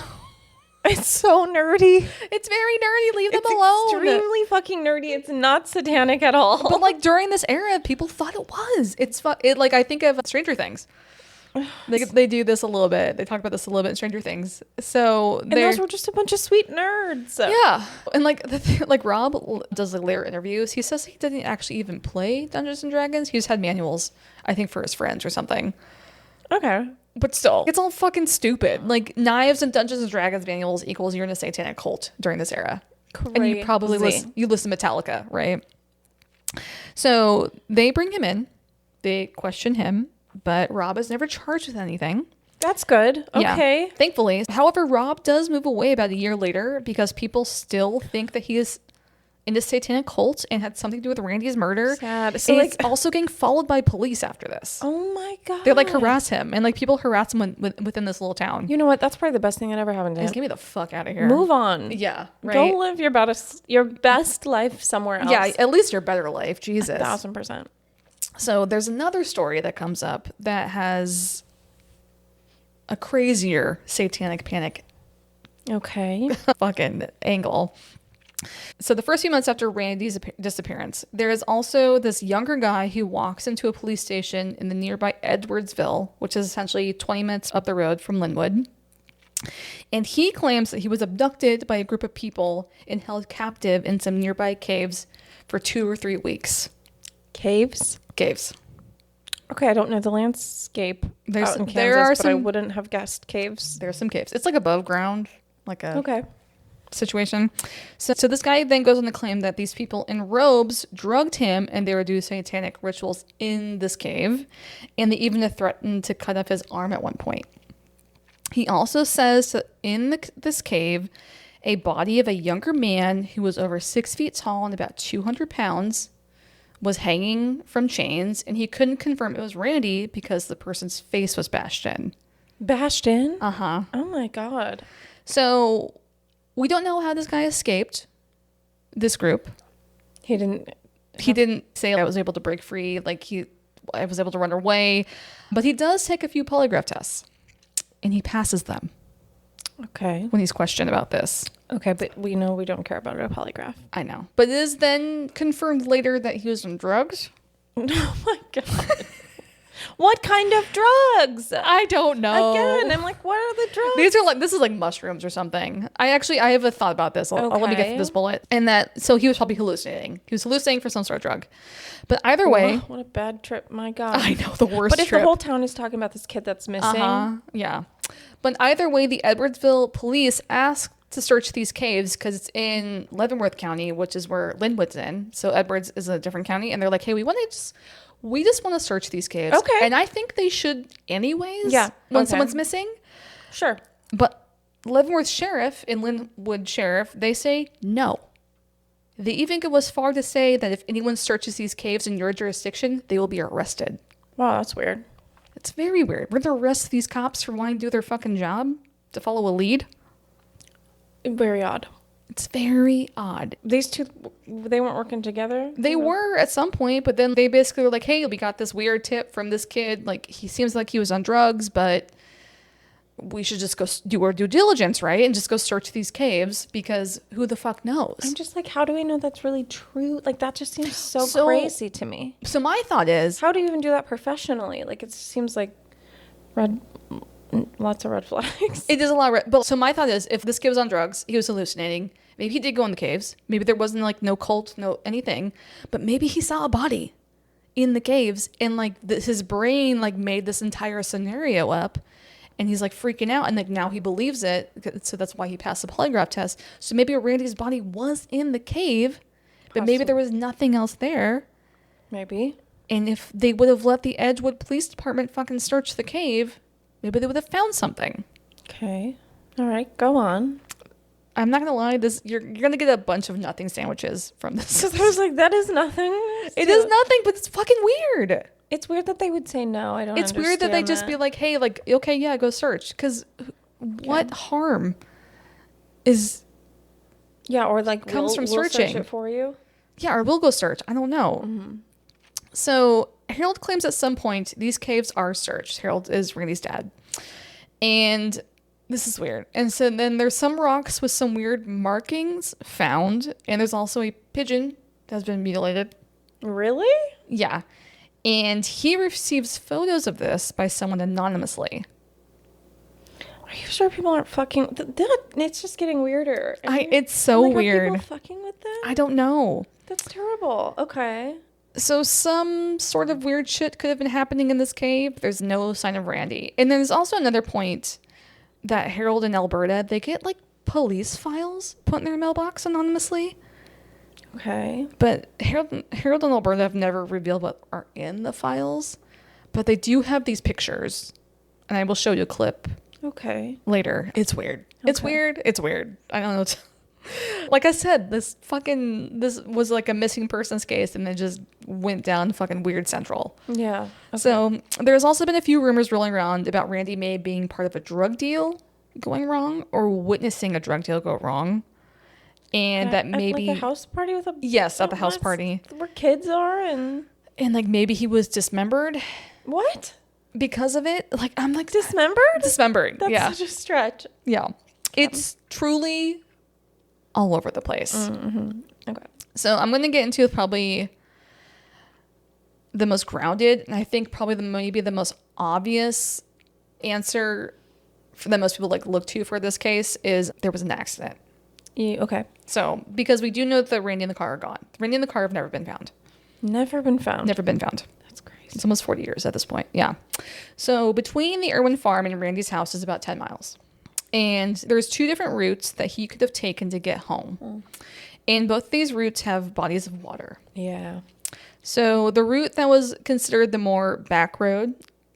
It's so nerdy. It's very nerdy. Leave them It's alone. extremely fucking nerdy. It's not satanic at all. But like during this era, people thought it was. It like I think of Stranger Things. They do this a little bit. They talk about this a little bit in Stranger Things. So and those were just a bunch of sweet nerds. Yeah, and like like Rob does like later interviews. He says he didn't actually even play Dungeons and Dragons. He just had manuals, I think, for his friends or something. Okay. But still, it's all fucking stupid. Like knives and Dungeons and Dragons manuals equals you're in a satanic cult during this era. Crazy. And you probably listen to Metallica, right? So they bring him in, they question him, but Rob is never charged with anything. That's good. Okay. Yeah, thankfully. However, Rob does move away about a year later because people still think that he is in a satanic cult and had something to do with Randy's murder. Sad. So And like, he's also getting followed by police after this. oh my god. They like harass him, and like people harass him within this little town. You know what? That's probably the best thing that ever happened to him. Just get me the fuck out of here. Move on. Yeah, right. Go live your best life somewhere else. Yeah, at least your better life. Jesus. 1000%. So there's another story that comes up that has a crazier satanic panic Okay. fucking angle. So the first few months after Randy's disappearance, there is also this younger guy who walks into a police station in the nearby Edwardsville, which is essentially 20 minutes up the road from Linwood. And he claims that he was abducted by a group of people and held captive in some nearby caves for 2 or 3 weeks. Caves? Caves. Okay, I don't know the landscape out in Kansas, there are but I some- wouldn't have guessed caves. There are some caves. It's like above ground, like a Okay. situation. So this guy then goes on to claim that these people in robes drugged him and they would do satanic rituals in this cave. And they even threatened to cut off his arm at one point. He also says that in this cave, a body of a younger man who was over 6 feet tall and about 200 pounds was hanging from chains, and he couldn't confirm it was Randy because the person's face was bashed in. Bashed in? Uh-huh. Oh my God. So we don't know how this guy escaped this group. He didn't say I was able to break free, like I was able to run away, but he does take a few polygraph tests, and he passes them. Okay. When he's questioned about this. Okay, but we know we don't care about a polygraph. I know. But it is then confirmed later that he was on drugs. Oh my God. What kind of drugs? I don't know. Again, I'm like, what are the drugs? This is like mushrooms or something. I have a thought about this. I'll let me get Okay. through this bullet. And that, so he was probably hallucinating. He was hallucinating for some sort of drug. But either way. Oh, what a bad trip. My God. I know, the worst But if trip. the whole town is talking about this kid that's missing. Yeah. But either way, the Edwardsville police asked to search these caves because it's in Leavenworth County, which is where Linwood's in. So Edwards is a different county. And they're like, hey, we just want to search these caves. Okay. And I think they should anyways. Yeah. When Okay. someone's missing. Sure. But Leavenworth Sheriff and Linwood Sheriff, they say no. They even go as far to say that if anyone searches these caves in your jurisdiction, they will be arrested. Wow, that's weird. It's very weird. We're going to arrest these cops for wanting to do their fucking job? To follow a lead? Very odd. It's very odd. These two, they weren't working together? They were at some point, but then they basically were like, hey, we got this weird tip from this kid. Like, he seems like he was on drugs, but we should just go do our due diligence, right? And just go search these caves because who the fuck knows? I'm just like, how do we know that's really true? Like, that just seems so crazy to me. So my thought is... How do you even do that professionally? Like, it seems like lots of red flags. It is a lot of but so my thought is, if this kid was on drugs, he was hallucinating, maybe he did go in the caves, maybe there wasn't like no cult, no anything, but maybe he saw a body in the caves and like his brain like made this entire scenario up and he's like freaking out and like now he believes it, so that's why he passed the polygraph test. So maybe Randy's body was in the cave, but maybe there was nothing else there. Maybe. And if they would have let the Edgewood Police Department fucking search the cave, maybe they would have found something. Okay. All right. Go on. I'm not gonna lie. You're gonna get a bunch of nothing sandwiches from this. Because I was like, that is nothing. It is nothing, but it's fucking weird. It's weird that they would say no. I don't. It's weird that they just be like, hey, like, okay, yeah, go search. Because what harm is? Yeah, or like comes from we'll searching search it for you. Yeah, or we'll go search. I don't know. Mm-hmm. So Harold claims at some point these caves are searched. Harold is Randy's dad. And this is weird. And so then there's some rocks with some weird markings found. And there's also a pigeon that has been mutilated. Really? Yeah. And he receives photos of this by someone anonymously. Are you sure people aren't fucking? It's just getting weirder. It's so weird. Are people fucking with that? I don't know. That's terrible. Okay. So some sort of weird shit could have been happening in this cave. There's no sign of Randy. And there's also another point that Harold and Alberta, they get like police files put in their mailbox anonymously. Okay. But Harold and Alberta have never revealed what are in the files. But they do have these pictures. And I will show you a clip. Okay. Later. It's weird. Okay. It's weird. I don't know. Like I said, this was like a missing persons case and it just went down fucking weird central. Yeah. Okay. So there's also been a few rumors rolling around about Randy May being part of a drug deal going wrong or witnessing a drug deal go wrong. And that maybe... Like a house party with a... Yes, at the house party. Where kids are and... And like maybe he was dismembered. What? Because of it. Like I'm like... Dismembered? Dismembered. That's yeah. such a stretch. Yeah. It's truly all over the place. Mm-hmm. Okay. So I'm going to get into probably the most grounded and I think probably maybe the most obvious answer that most people like look to for this case is there was an accident. Yeah, okay. So, because we do know that Randy and the car are gone. Randy and the car have never been found. Never been found. Never been found. That's crazy. It's almost 40 years at this point. Yeah. So between the Irwin farm and Randy's house is about 10 miles. And there's 2 different routes that he could have taken to get home. And both these routes have bodies of water. Yeah. So the route that was considered the more back road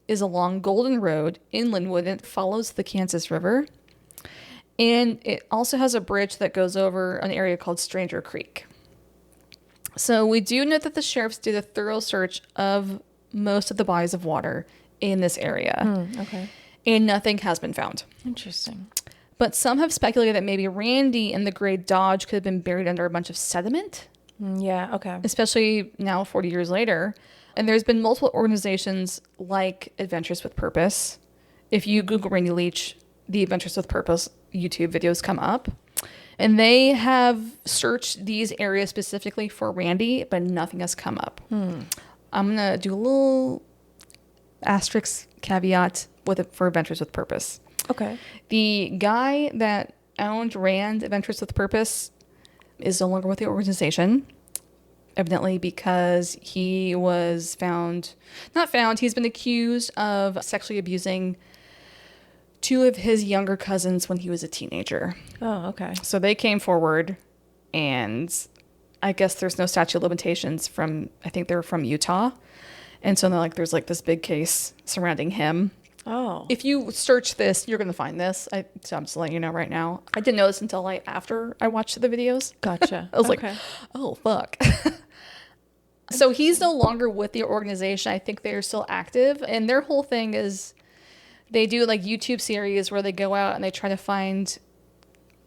is along Golden Road in Linwood, and it follows the Kansas River. And it also has a bridge that goes over an area called Stranger Creek. So we do know that the sheriffs did a thorough search of most of the bodies of water in this area. Okay. And nothing has been found. Interesting. But some have speculated that maybe Randy and the gray Dodge could have been buried under a bunch of sediment. Yeah, okay. Especially now 40 years later. And there's been multiple organizations like Adventures with Purpose. If you Google Randy Leach, the Adventures with Purpose YouTube videos come up. And they have searched these areas specifically for Randy, but nothing has come up. I'm going to do a little asterisk caveat with it for Adventures with Purpose. Okay. The guy that owned Adventures with Purpose is no longer with the organization, evidently because he was he's been accused of sexually abusing 2 of his younger cousins when he was a teenager. Oh, okay. So they came forward, and I guess there's no statute of limitations I think they're from Utah. And so there's like this big case surrounding him. Oh. If you search this, you're going to find this. So I'm just letting you know right now. I didn't know this until after I watched the videos. Gotcha. I was like, oh, fuck. So he's no longer with the organization. I think they're still active. And their whole thing is they do like YouTube series where they go out and they try to find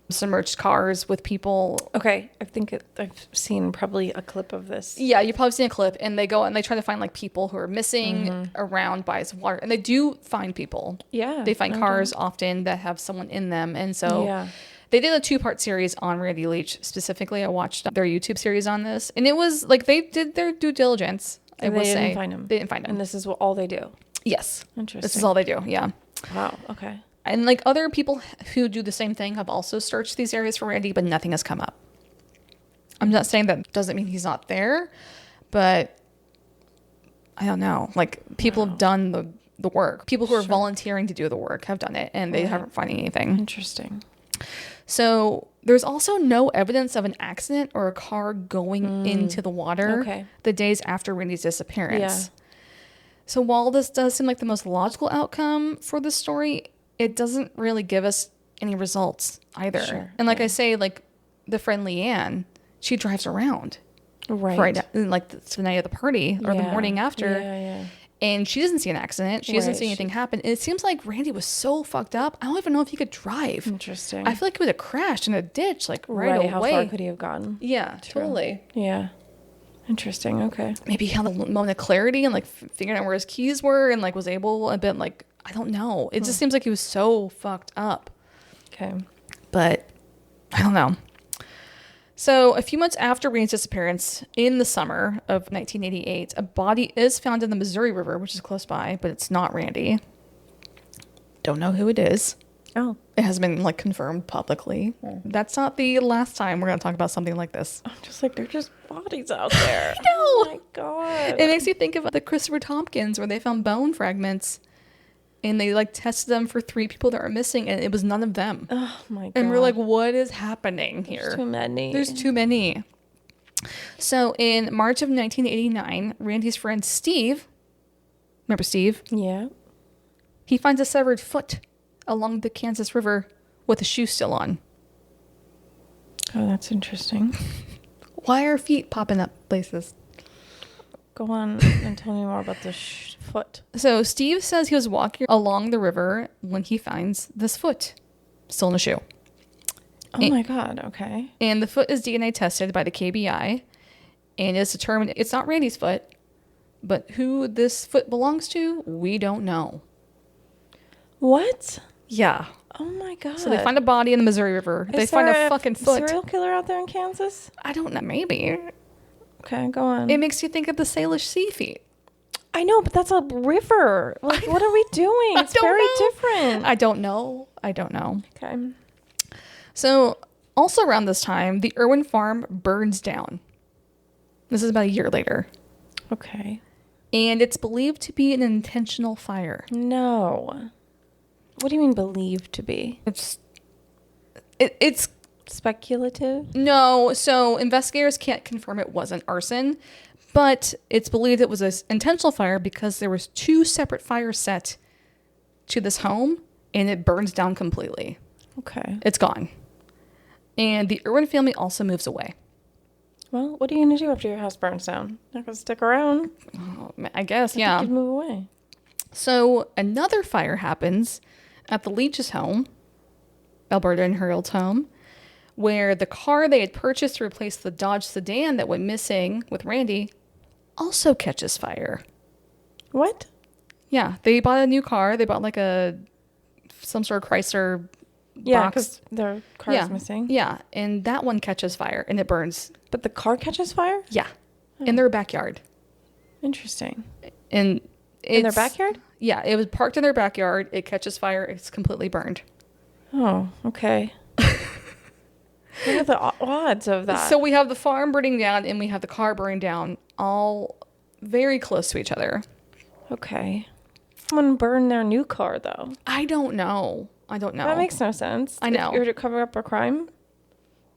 submerged cars with people. Okay. I've seen probably a clip of this. Yeah, you've probably seen a clip. And they go out and they try to find like people who are missing around bodies of water. And they do find people. Yeah. They find cars often that have someone in them. And so they did a 2-part series on Randy Leach specifically. I watched their YouTube series on this. And it was like they did their due diligence. They didn't find him. They didn't find him. And this is all they do. Yes. Interesting. This is all they do. Yeah. Wow. Okay. And like other people who do the same thing have also searched these areas for Randy, but nothing has come up. I'm not saying that doesn't mean he's not there, but I don't know. Like people have done the work. People who are volunteering to do the work have done it, and they haven't found anything. Interesting. So there's also no evidence of an accident or a car going into the water the days after Randy's disappearance. Yeah. So while this does seem like the most logical outcome for the story, it doesn't really give us any results either. Sure, and like I say, like the friend Leanne, she drives around right like the night of the party or the morning after. Yeah. And she doesn't see an accident. She doesn't see anything happen. And it seems like Randy was so fucked up. I don't even know if he could drive. Interesting. I feel like he would have crashed in a ditch like right away. How far could he have gotten? Yeah, totally. Yeah. Interesting. Okay. Maybe he had a moment of clarity and like figuring out where his keys were and like was able a bit like, I don't know. It just seems like he was so fucked up. Okay. But I don't know. So a few months after Randy's disappearance, in the summer of 1988, a body is found in the Missouri River, which is close by, but it's not Randy. Don't know who it is. Oh. It hasn't been like confirmed publicly. That's not the last time we're going to talk about something like this. I'm just like, they're just bodies out there. I know. Oh my God. It makes you think of the Christopher Tompkins where they found bone fragments and they like tested them for 3 people that were missing and it was none of them. Oh my God. And we're like, what is happening here? There's too many. There's too many. So in March of 1989, Randy's friend Steve, remember Steve? Yeah. He finds a severed foot along the Kansas River with a shoe still on. Oh, that's interesting. Why are feet popping up places? Go on and tell me more about the foot. So Steve says he was walking along the river when he finds this foot still in a shoe. Oh my God. Okay. And the foot is DNA tested by the KBI and it's determined it's not Randy's foot, but who this foot belongs to, we don't know. What? Yeah. Oh my God. So they find a body in the Missouri River. They find a fucking foot. Serial killer out there in Kansas? I don't know. Maybe. Okay, go on. It makes you think of the Salish sea feet. I know, but that's a river. Like, what are we doing? It's very different. I don't know. Okay. So, also around this time, the Irwin farm burns down. This is about a year later. Okay. And it's believed to be an intentional fire. No. What do you mean believed to be? It's speculative? No, so investigators can't confirm it wasn't arson, but it's believed it was an intentional fire because there was 2 separate fires set to this home, and it burns down completely. Okay. It's gone. And the Irwin family also moves away. Well, what are you going to do after your house burns down? Not going to stick around? Oh, I guess, I yeah. think you'd move away. So another fire happens at the Leach's home, Alberta and Harold's home, where the car they had purchased to replace the Dodge sedan that went missing with Randy also catches fire. What? Yeah, they bought a new car. They bought like some sort of Chrysler Yeah, box. because their car is missing. Yeah, and that one catches fire and it burns. But the car catches fire? Yeah, in their backyard. Interesting. And In their backyard? Yeah, it was parked in their backyard. It catches fire. It's completely burned. Oh, okay. What are the odds of that? So we have the farm burning down and we have the car burning down, all very close to each other. Okay. Someone burned their new car, though. I don't know. That makes no sense. I know. If you're to cover up a crime,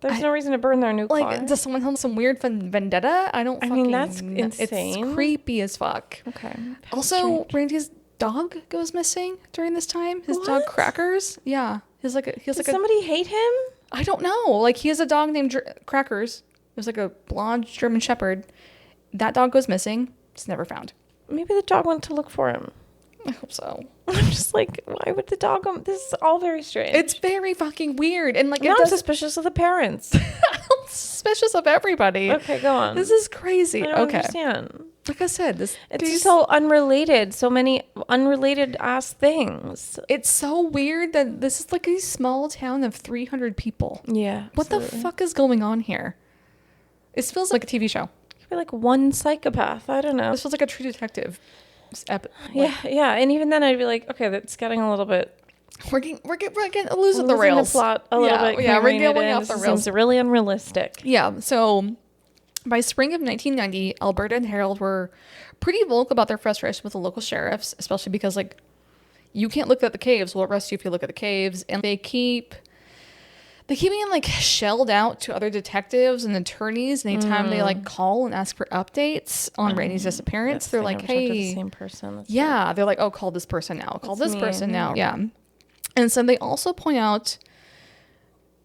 there's no reason to burn their new car. Like, does someone have some weird vendetta? I mean, that's insane. It's creepy as fuck. Okay. Also, Randy's dog goes missing during this time. His dog Crackers. Yeah. Did somebody hate him? I don't know. Like, he has a dog named Crackers. It was like a blonde German Shepherd. That dog goes missing. It's never found. Maybe the dog went to look for him. I hope so. I'm just like, why would the dog go? This is all very strange. It's very fucking weird. And like, I'm suspicious of the parents. I'm suspicious of everybody. Okay, go on. This is crazy. I don't understand. Like I said, it's so unrelated. So many unrelated ass things. It's so weird that this is like a small town of 300 people. Yeah. What the fuck is going on here? It feels like a TV show. Could be like one psychopath. I don't know. This feels like a True Detective. Yeah. And even then, I'd be like, okay, that's getting a little bit. We're getting losing the rails. The plot a little bit. Yeah, we're going off the rails. Seems really unrealistic. Yeah. So by spring of 1990, Alberta and Harold were pretty vocal about their frustration with the local sheriffs, especially because, like, you can't look at the caves. We'll arrest you if you look at the caves. And they keep being, like, shelled out to other detectives and attorneys anytime they, like, call and ask for updates on Randy's disappearance. They're like, hey, the same person. They're like, oh, call this person now. Call this person now. Yeah. And so they also point out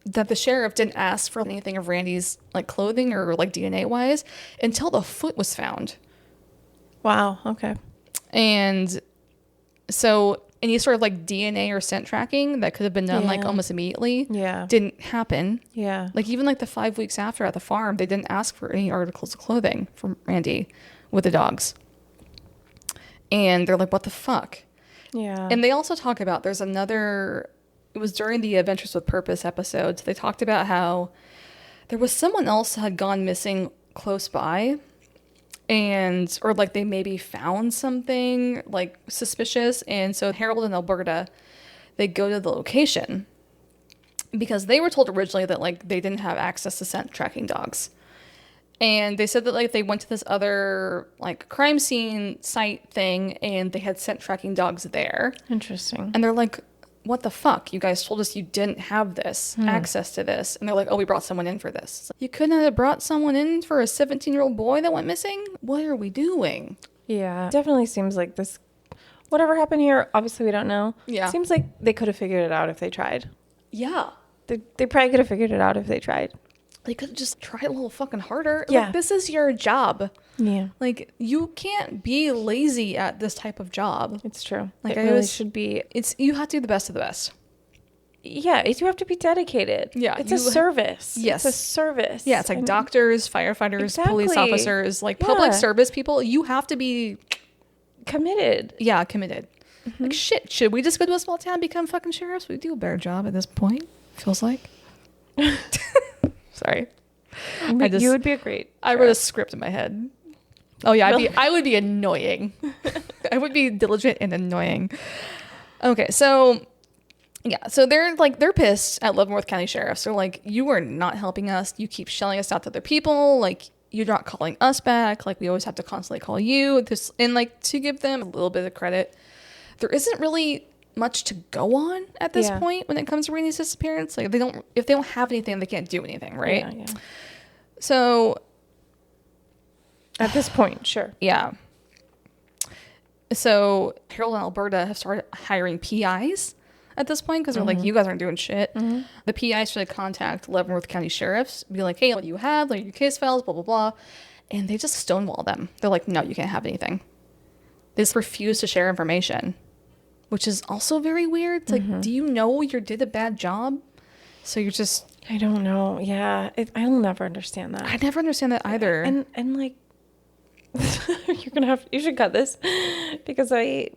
that the sheriff didn't ask for anything of Randy's, like, clothing or, like, DNA wise until the foot was found. Wow. Okay. And so any sort of, like, DNA or scent tracking that could have been done like almost immediately didn't happen. Yeah. Like, even like the 5 weeks after at the farm, they didn't ask for any articles of clothing from Randy with the dogs. And they're like, what the fuck? Yeah. And they also talk about it was during the Adventures with Purpose episodes. They talked about how there was someone else had gone missing close by, or like they maybe found something like suspicious. And so Harold and Alberta, they go to the location because they were told originally that, like, they didn't have access to scent tracking dogs. And they said that, like, they went to this other, like, crime scene site thing and they had scent tracking dogs there. Interesting. And they're like, what the fuck? You guys told us you didn't have this access to this. And they're like, oh, we brought someone in for this. Like, you couldn't have brought someone in for a 17-year-old boy that went missing? What are we doing? Yeah. Definitely seems like this. Whatever happened here, obviously we don't know. Yeah. Seems like they could have figured it out if they tried. Yeah. They probably could have figured it out if they tried. They could have just tried a little fucking harder. Yeah. Like, this is your job. Yeah. Like, you can't be lazy at this type of job. It's true. Like, it really should be. You have to do the best of the best. Yeah, you have to be dedicated. Yeah. It's a service. Yes. It's a service. Yeah, it's like doctors, firefighters, police officers, like public service people. You have to be committed. Yeah, committed. Mm-hmm. Like, shit, should we just go to a small town and become fucking sheriffs? We do a better job at this point, feels like. Sorry. You would be a great sheriff. I wrote a script in my head. Oh yeah, I would be annoying. I would be diligent and annoying. Okay, so yeah, so they're pissed at Leavenworth County Sheriffs. They're like, you are not helping us. You keep shelling us out to other people. Like, you're not calling us back. Like, we always have to constantly call you. And like, to give them a little bit of credit, there isn't really much to go on at this point when it comes to Randy's disappearance. Like, if they don't have anything, they can't do anything, right? Yeah. So at this point, sure. Yeah. So Harold and Alberta have started hiring PIs at this point because they're like, you guys aren't doing shit. The PIs should contact Leavenworth County Sheriffs, be like, hey, what do you have? Like, your case files, blah, blah, blah. And they just stonewall them. They're like, no, you can't have anything. They just refuse to share information, which is also very weird. It's like, do you know you did a bad job? So you're just... I don't know. Yeah. I'll never understand that. I never understand that either. And like, you should cut this because I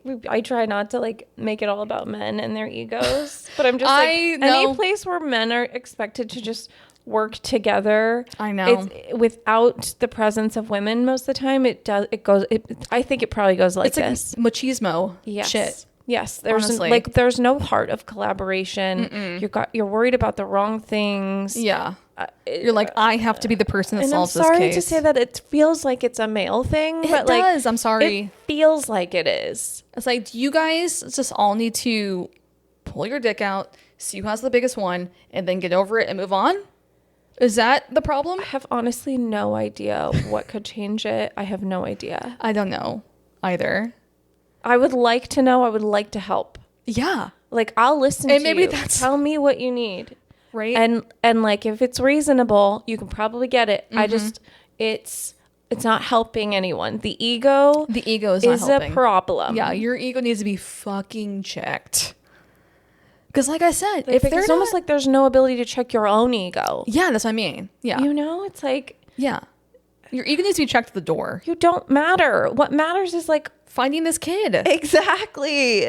try not to like make it all about men and their egos, but I'm just like, any place where men are expected to just work together, I know, without the presence of women most of the time, I think it probably goes like this. Like machismo shit. Yes, there's no heart of collaboration. You're worried about the wrong things. Yeah. You're like, I have to be the person that solves this case. I'm sorry to say that it feels like it's a male thing. It does. I'm sorry. It feels like it is. It's like, do you guys just all need to pull your dick out, see who has the biggest one, and then get over it and move on? Is that the problem? I have honestly no idea what could change it. I have no idea. I don't know either. I would like to know. I would like to help. Yeah. Like, I'll listen to you. Tell me what you need. Right. And like, if it's reasonable, you can probably get it. It's not helping anyone. The ego is not helping. A problem. Yeah, your ego needs to be fucking checked. Because like I said, it's almost like there's no ability to check your own ego. Yeah, that's what I mean. Yeah. You know, it's like, yeah. Your ego needs to be checked at the door. You don't matter. What matters is like finding this kid. Exactly.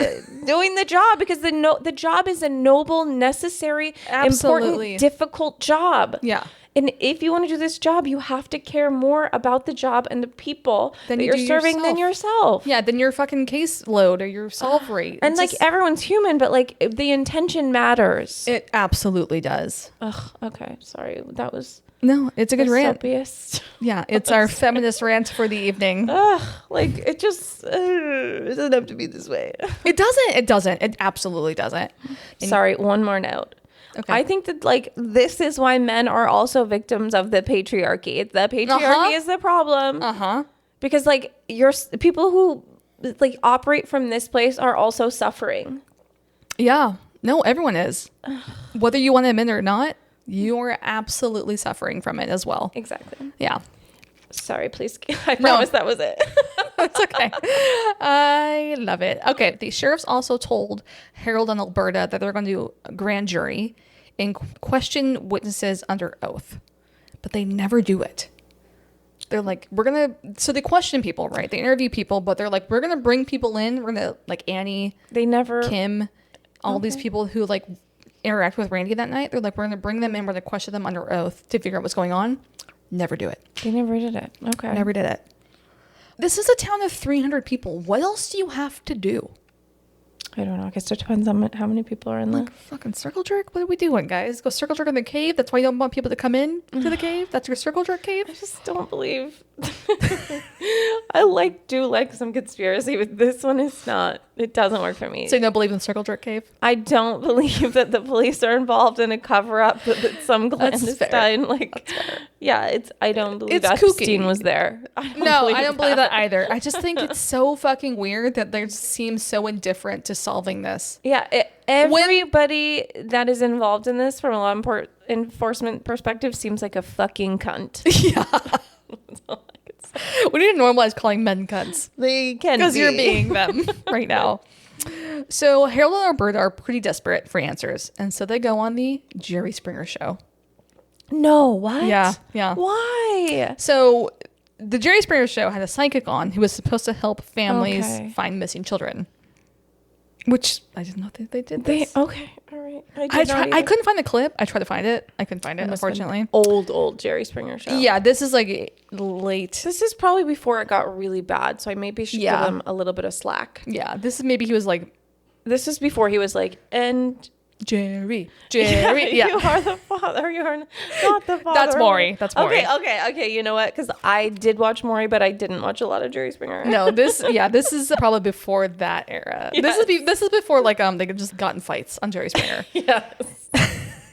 Doing the job, because the job is a noble, necessary, important, difficult job. Yeah. And if you want to do this job, you have to care more about the job and the people that you're serving than yourself. Yeah, than your fucking caseload or your solve rate. And like, everyone's human, but like, the intention matters. It absolutely does. Ugh, okay. Sorry. That was... No, it's a good rant. Soappiest. Yeah, it's our feminist rant for the evening. Like, it just it doesn't have to be this way. It doesn't. It doesn't. It absolutely doesn't. Sorry, one more note. Okay. I think that like, this is why men are also victims of the patriarchy. The patriarchy is the problem. Because like, people who like operate from this place are also suffering. Yeah. No, everyone is. Whether you want to admit it or not. You are absolutely suffering from it as well. Exactly. Yeah. Sorry, please. I promise that was it. It's okay. I love it. Okay. The sheriffs also told Harold and Alberta that they're going to do a grand jury and question witnesses under oath. But they never do it. They're like, so they question people, right? They interview people, but they're like, we're going to bring people in. We're going to, like, Annie, Kim, all these people who, like, interact with Randy that night. They're like, we're going to bring them in, we're going to question them under oath to figure out what's going on. Never do it. They never did it. Okay. Never did it. This is a town of 300 people. What else do you have to do? I don't know. I guess it depends on how many people are in there. Like, fucking circle jerk? What are we doing, guys? Go circle jerk in the cave? That's why you don't want people to come in to the cave? That's your circle jerk cave? I just don't believe. I do like some conspiracy, but this one is not. It doesn't work for me. So you don't believe in the circle jerk cave? I don't believe that the police are involved in a cover-up that some clandestine, like, yeah, I don't believe Epstein was there. I don't believe that either. I just think it's so fucking weird that they seem so indifferent to solving this. Yeah, everybody that is involved in this from a law enforcement perspective seems like a fucking cunt. Yeah. That's all I can say. We need to normalize calling men cunts. They can, because you're being them right now. So Harold and Alberta are pretty desperate for answers, and so they go on the Jerry Springer show. No, what? Yeah. Why? So the Jerry Springer show had a psychic on who was supposed to help families find missing children. Which I didn't know that they did this. Okay, all right. I couldn't find the clip. I tried to find it. I couldn't find it, unfortunately. Old Jerry Springer show. Yeah, this is like late. This is probably before it got really bad, so I maybe should give him a little bit of slack. Yeah, this is maybe he was like... This is before he was like, and... Jerry. Yeah. You are the father. You are not the father. That's Maury. Okay. You know what? Because I did watch Maury, but I didn't watch a lot of Jerry Springer. No, this is probably before that era. Yes. This is before like they just got in fights on Jerry Springer. Yes.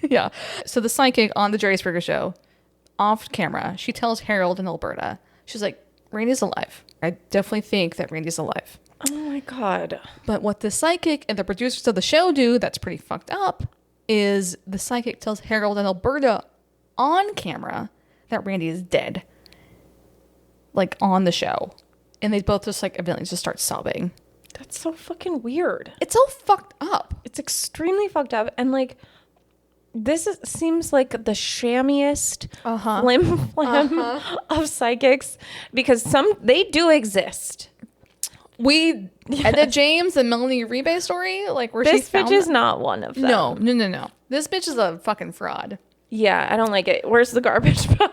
Yeah. So the psychic on the Jerry Springer show, off camera, she tells Harold and Alberta, she's like, Randy's alive. I definitely think that Randy's alive. Oh my God. But what the psychic and the producers of the show do that's pretty fucked up is the psychic tells Harold and Alberta on camera that Randy is dead. Like on the show. And they both just like evidently just start sobbing. That's so fucking weird. It's so fucked up. It's extremely fucked up. And like, seems like the shammiest flim-flam of psychics, because they do exist. And the James and Melanie Rebay story, like where this she found bitch is not one of them. No. This bitch is a fucking fraud. Yeah, I don't like it. Where's the garbage bill?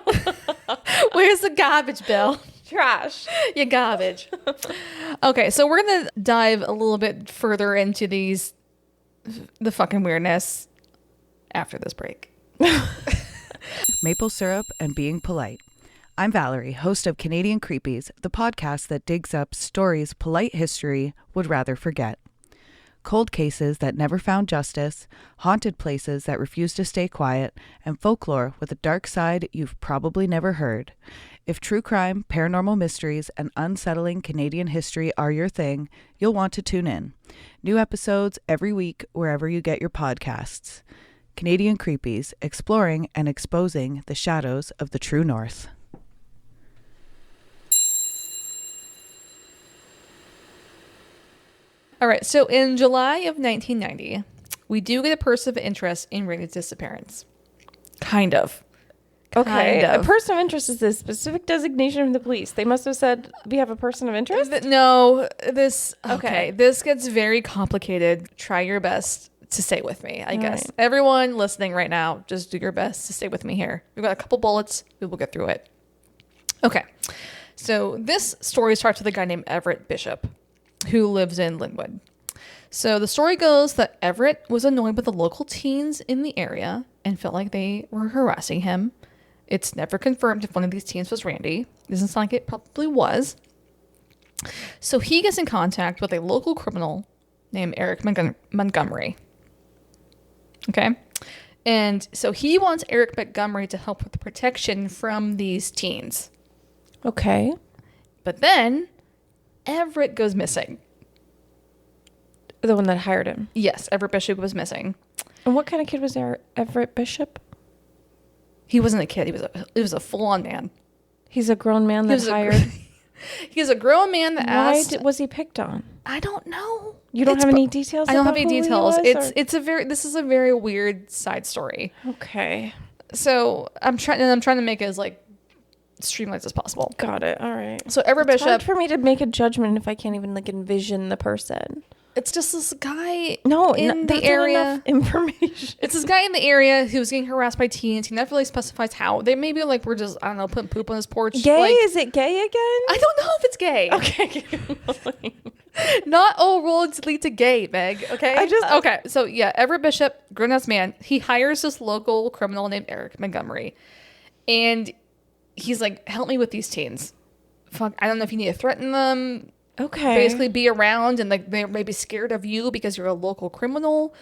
Where's the garbage bill? Trash. You garbage. Okay, so we're gonna dive a little bit further into the fucking weirdness after this break. Maple syrup and being polite. I'm Valerie, host of Canadian Creepies, the podcast that digs up stories polite history would rather forget. Cold cases that never found justice, haunted places that refuse to stay quiet, and folklore with a dark side you've probably never heard. If true crime, paranormal mysteries, and unsettling Canadian history are your thing, you'll want to tune in. New episodes every week wherever you get your podcasts. Canadian Creepies, exploring and exposing the shadows of the true north. All right, so in July of 1990, we do get a person of interest in Randy's disappearance. Kind of. Okay. A person of interest is a specific designation from the police. They must have said, we have a person of interest? No, this gets very complicated. Try your best to stay with me, I guess. Right. Everyone listening right now, just do your best to stay with me here. We've got a couple bullets. We will get through it. Okay. So this story starts with a guy named Everett Bishop, who lives in Linwood. So the story goes that Everett was annoyed with the local teens in the area and felt like they were harassing him. It's never confirmed if one of these teens was Randy. Doesn't sound like it probably was. So he gets in contact with a local criminal named Eric Montgomery. Okay. And so he wants Eric Montgomery to help with the protection from these teens. Okay. But then Everett goes missing. The one that hired him? Yes, Everett Bishop was missing. And what kind of kid was Everett Bishop? He wasn't a kid. He was a full-on man. He's a grown man that hired... He's a grown man that asked... Why was he picked on? I don't know. You don't have any details? I don't have any details. This is a very weird side story. Okay. So I'm trying to make it as like streamlined as possible. Got it. All right. So Everett Bishop. It's hard for me to make a judgment if I can't even like envision the person. It's just this guy in the area. Information. It's this guy in the area who was getting harassed by teens. He never really specifies how. They maybe like we're just, I don't know, putting poop on his porch. Gay? Like, is it gay again? I don't know if it's gay. Okay. Not all roads lead to gay, Meg. Okay. Okay. So yeah, Everett Bishop, grown-ass man, he hires this local criminal named Eric Montgomery, and he's like, "Help me with these teens. Fuck, I don't know if you need to threaten them." Okay. Basically be around and like they may be scared of you because you're a local criminal.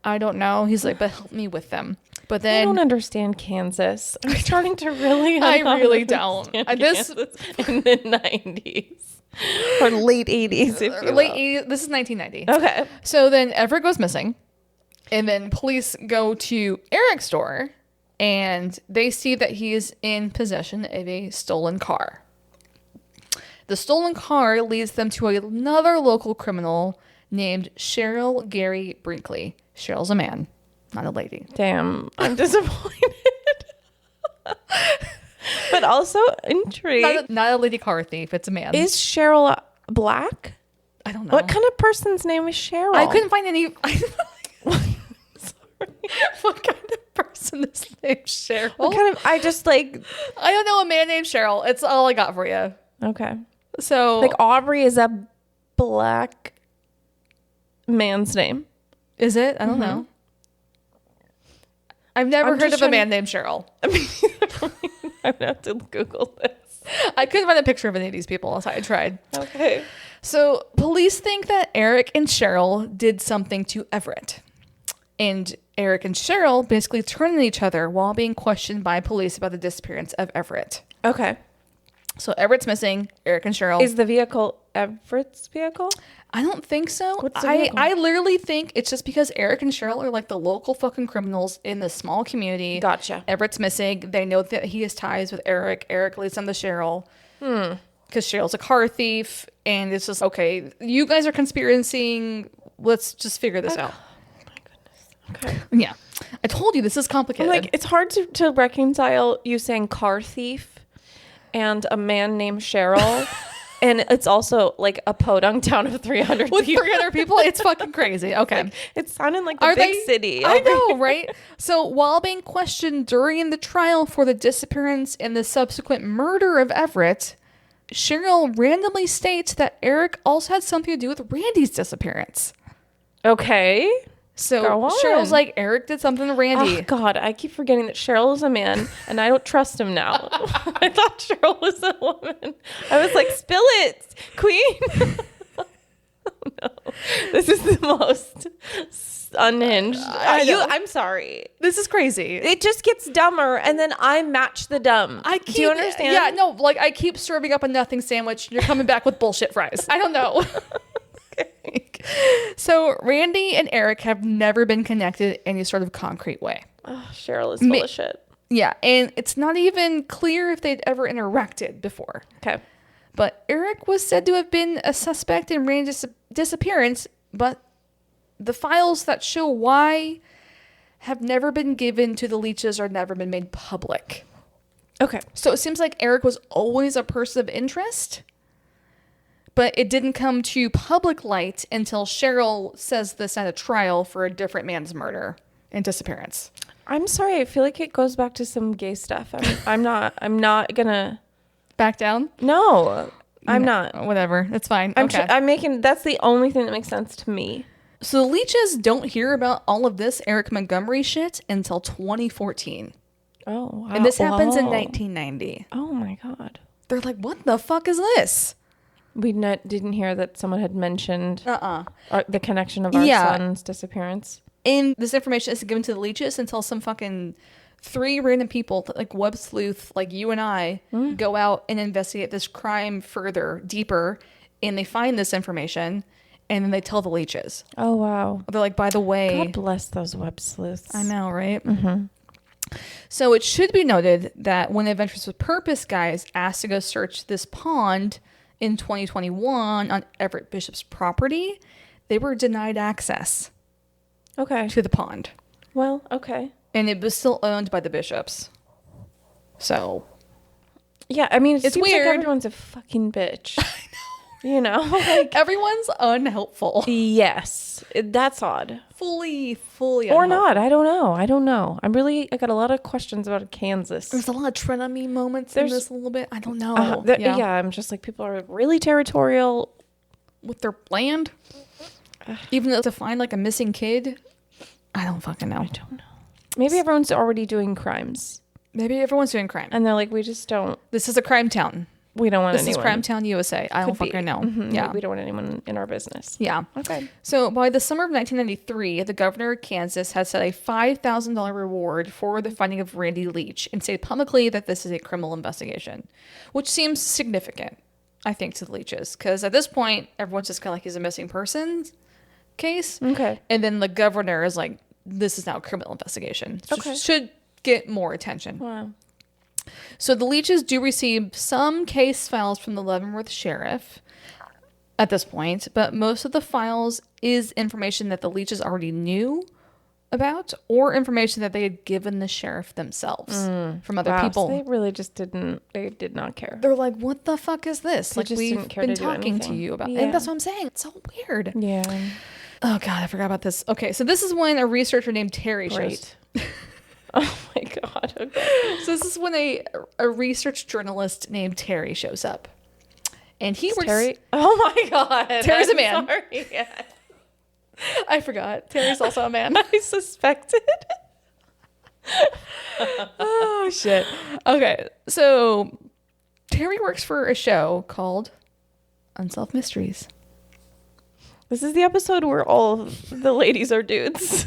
I don't know. He's like, but help me with them. But then I don't understand Kansas. I'm starting to really I really don't. This in the 90s or late 80s if you late 80s. This is 1990. Okay. So then Everett goes missing. And then police go to Eric's store and they see that he is in possession of a stolen car. The stolen car leads them to another local criminal named Cheryl Gary Brinkley. Cheryl's a man, not a lady. Damn, I'm disappointed. But also intrigued. Not a lady car thief, it's a man. Is Cheryl black? I don't know. What kind of person's name is Cheryl? I couldn't find any. What kind of person is named Cheryl? What kind of? I just like. I don't know a man named Cheryl. It's all I got for you. Okay. So Like Aubrey is a black man's name. is it? I don't know. I've never I'm heard just of a man trying named Cheryl. I mean, I'm gonna have to Google this. I couldn't find a picture of any of these people, so I tried. Okay. So police think that Eric and Cheryl did something to Everett. And Eric and Cheryl basically turned on each other while being questioned by police about the disappearance of Everett. Okay. So Everett's missing. Eric and Cheryl. Is the vehicle Everett's vehicle? I don't think so. What's the vehicle? I literally think it's just because Eric and Cheryl are like the local fucking criminals in this small community. Gotcha. Everett's missing. They know that he has ties with Eric. Eric leads them to Cheryl. Because Cheryl's a car thief. And it's just, okay, you guys are conspiring. Let's just figure this out. Okay. Yeah. I told you this is complicated. Like, it's hard to reconcile you saying car thief and a man named Cheryl. And it's also like a podunk town of 300 with people. 300 people, it's fucking crazy. Okay. Like, it sounded like a big city. I know, right? So while being questioned during the trial for the disappearance and the subsequent murder of Everett, Cheryl randomly states that Eric also had something to do with Randy's disappearance. Okay. So Go on. Cheryl's like, Eric did something to Randy. Oh, God, I keep forgetting that Cheryl is a man, and I don't trust him now. I thought Cheryl was a woman. I was like, spill it, queen. Oh, no. This is the most unhinged. I'm sorry. This is crazy. It just gets dumber, and then I match the dumb. Do you understand? Yeah, no, like I keep serving up a nothing sandwich, and you're coming back with bullshit fries. I don't know. So Randy and Eric have never been connected in any sort of concrete way. Oh, Cheryl is full of shit. Yeah, and it's not even clear if they'd ever interacted before. Okay. But Eric was said to have been a suspect in Randy's disappearance, but the files that show why have never been given to the Leaches or never been made public. Okay. So it seems like Eric was always a person of interest, but it didn't come to public light until Cheryl says this at a trial for a different man's murder and disappearance. I'm sorry. I feel like it goes back to some gay stuff. I'm not gonna back down. No, I'm not. Whatever. It's fine. Okay. I'm making. That's the only thing that makes sense to me. So the Leaches don't hear about all of this Eric Montgomery shit until 2014. Oh, wow. And this happens in 1990. Oh my God. They're like, what the fuck is this? We didn't hear that someone had mentioned the connection of our son's disappearance. And this information isn't given to the Leaches until some fucking 3 random people, like web sleuth, like you and I, go out and investigate this crime further, deeper, and they find this information, and then they tell the Leaches. Oh, wow. They're like, by the way... God bless those web sleuths. I know, right? Mm-hmm. So it should be noted that when Adventures with Purpose guys asked to go search this pond in 2021 on Everett Bishop's property, they were denied access to the pond. Well, okay. And it was still owned by the Bishops. So. Yeah, I mean, it's seems weird. Like everyone's a fucking bitch. I know. You know? Like, everyone's unhelpful. Yes. That's odd. Fully or not. I don't know. I got a lot of questions about Kansas. There's a lot of tread on me moments in this a little bit. I don't know. Yeah, I'm just like, people are really territorial with their land. Even though to find like a missing kid, I don't fucking know. I don't know. Maybe everyone's already doing crimes. Maybe everyone's doing crime. And they're like, we just don't. This is a crime town. We don't want anyone. This is Crime Town, USA. I don't fucking know. Mm-hmm. Yeah. We don't want anyone in our business. Yeah. Okay. So by the summer of 1993, the governor of Kansas had set a $5,000 reward for the finding of Randy Leach and said publicly that this is a criminal investigation, which seems significant, I think, to the Leaches. Because at this point, everyone's just kind of like, he's a missing person case. Okay. And then the governor is like, this is now a criminal investigation. Okay. Should get more attention. Wow. So the Leaches do receive some case files from the Leavenworth Sheriff at this point, but most of the files is information that the Leaches already knew about or information that they had given the sheriff themselves from other people. So they really just did not care. They're like, what the fuck is this? They Like, just we've didn't care been to do talking to anything. you about Yeah. And that's what I'm saying. It's so weird. Yeah. Oh, God, I forgot about this. Okay, so this is when a researcher named Terry shows. Oh, my God. Okay. So this is when a research journalist named Terry shows up. And he works... Terry? Oh, my God. Terry's a I'm man. Sorry. Yeah. I forgot. Terry's also a man. I suspected. Oh, shit. Okay, so Terry works for a show called Unsolved Mysteries. This is the episode where all the ladies are dudes.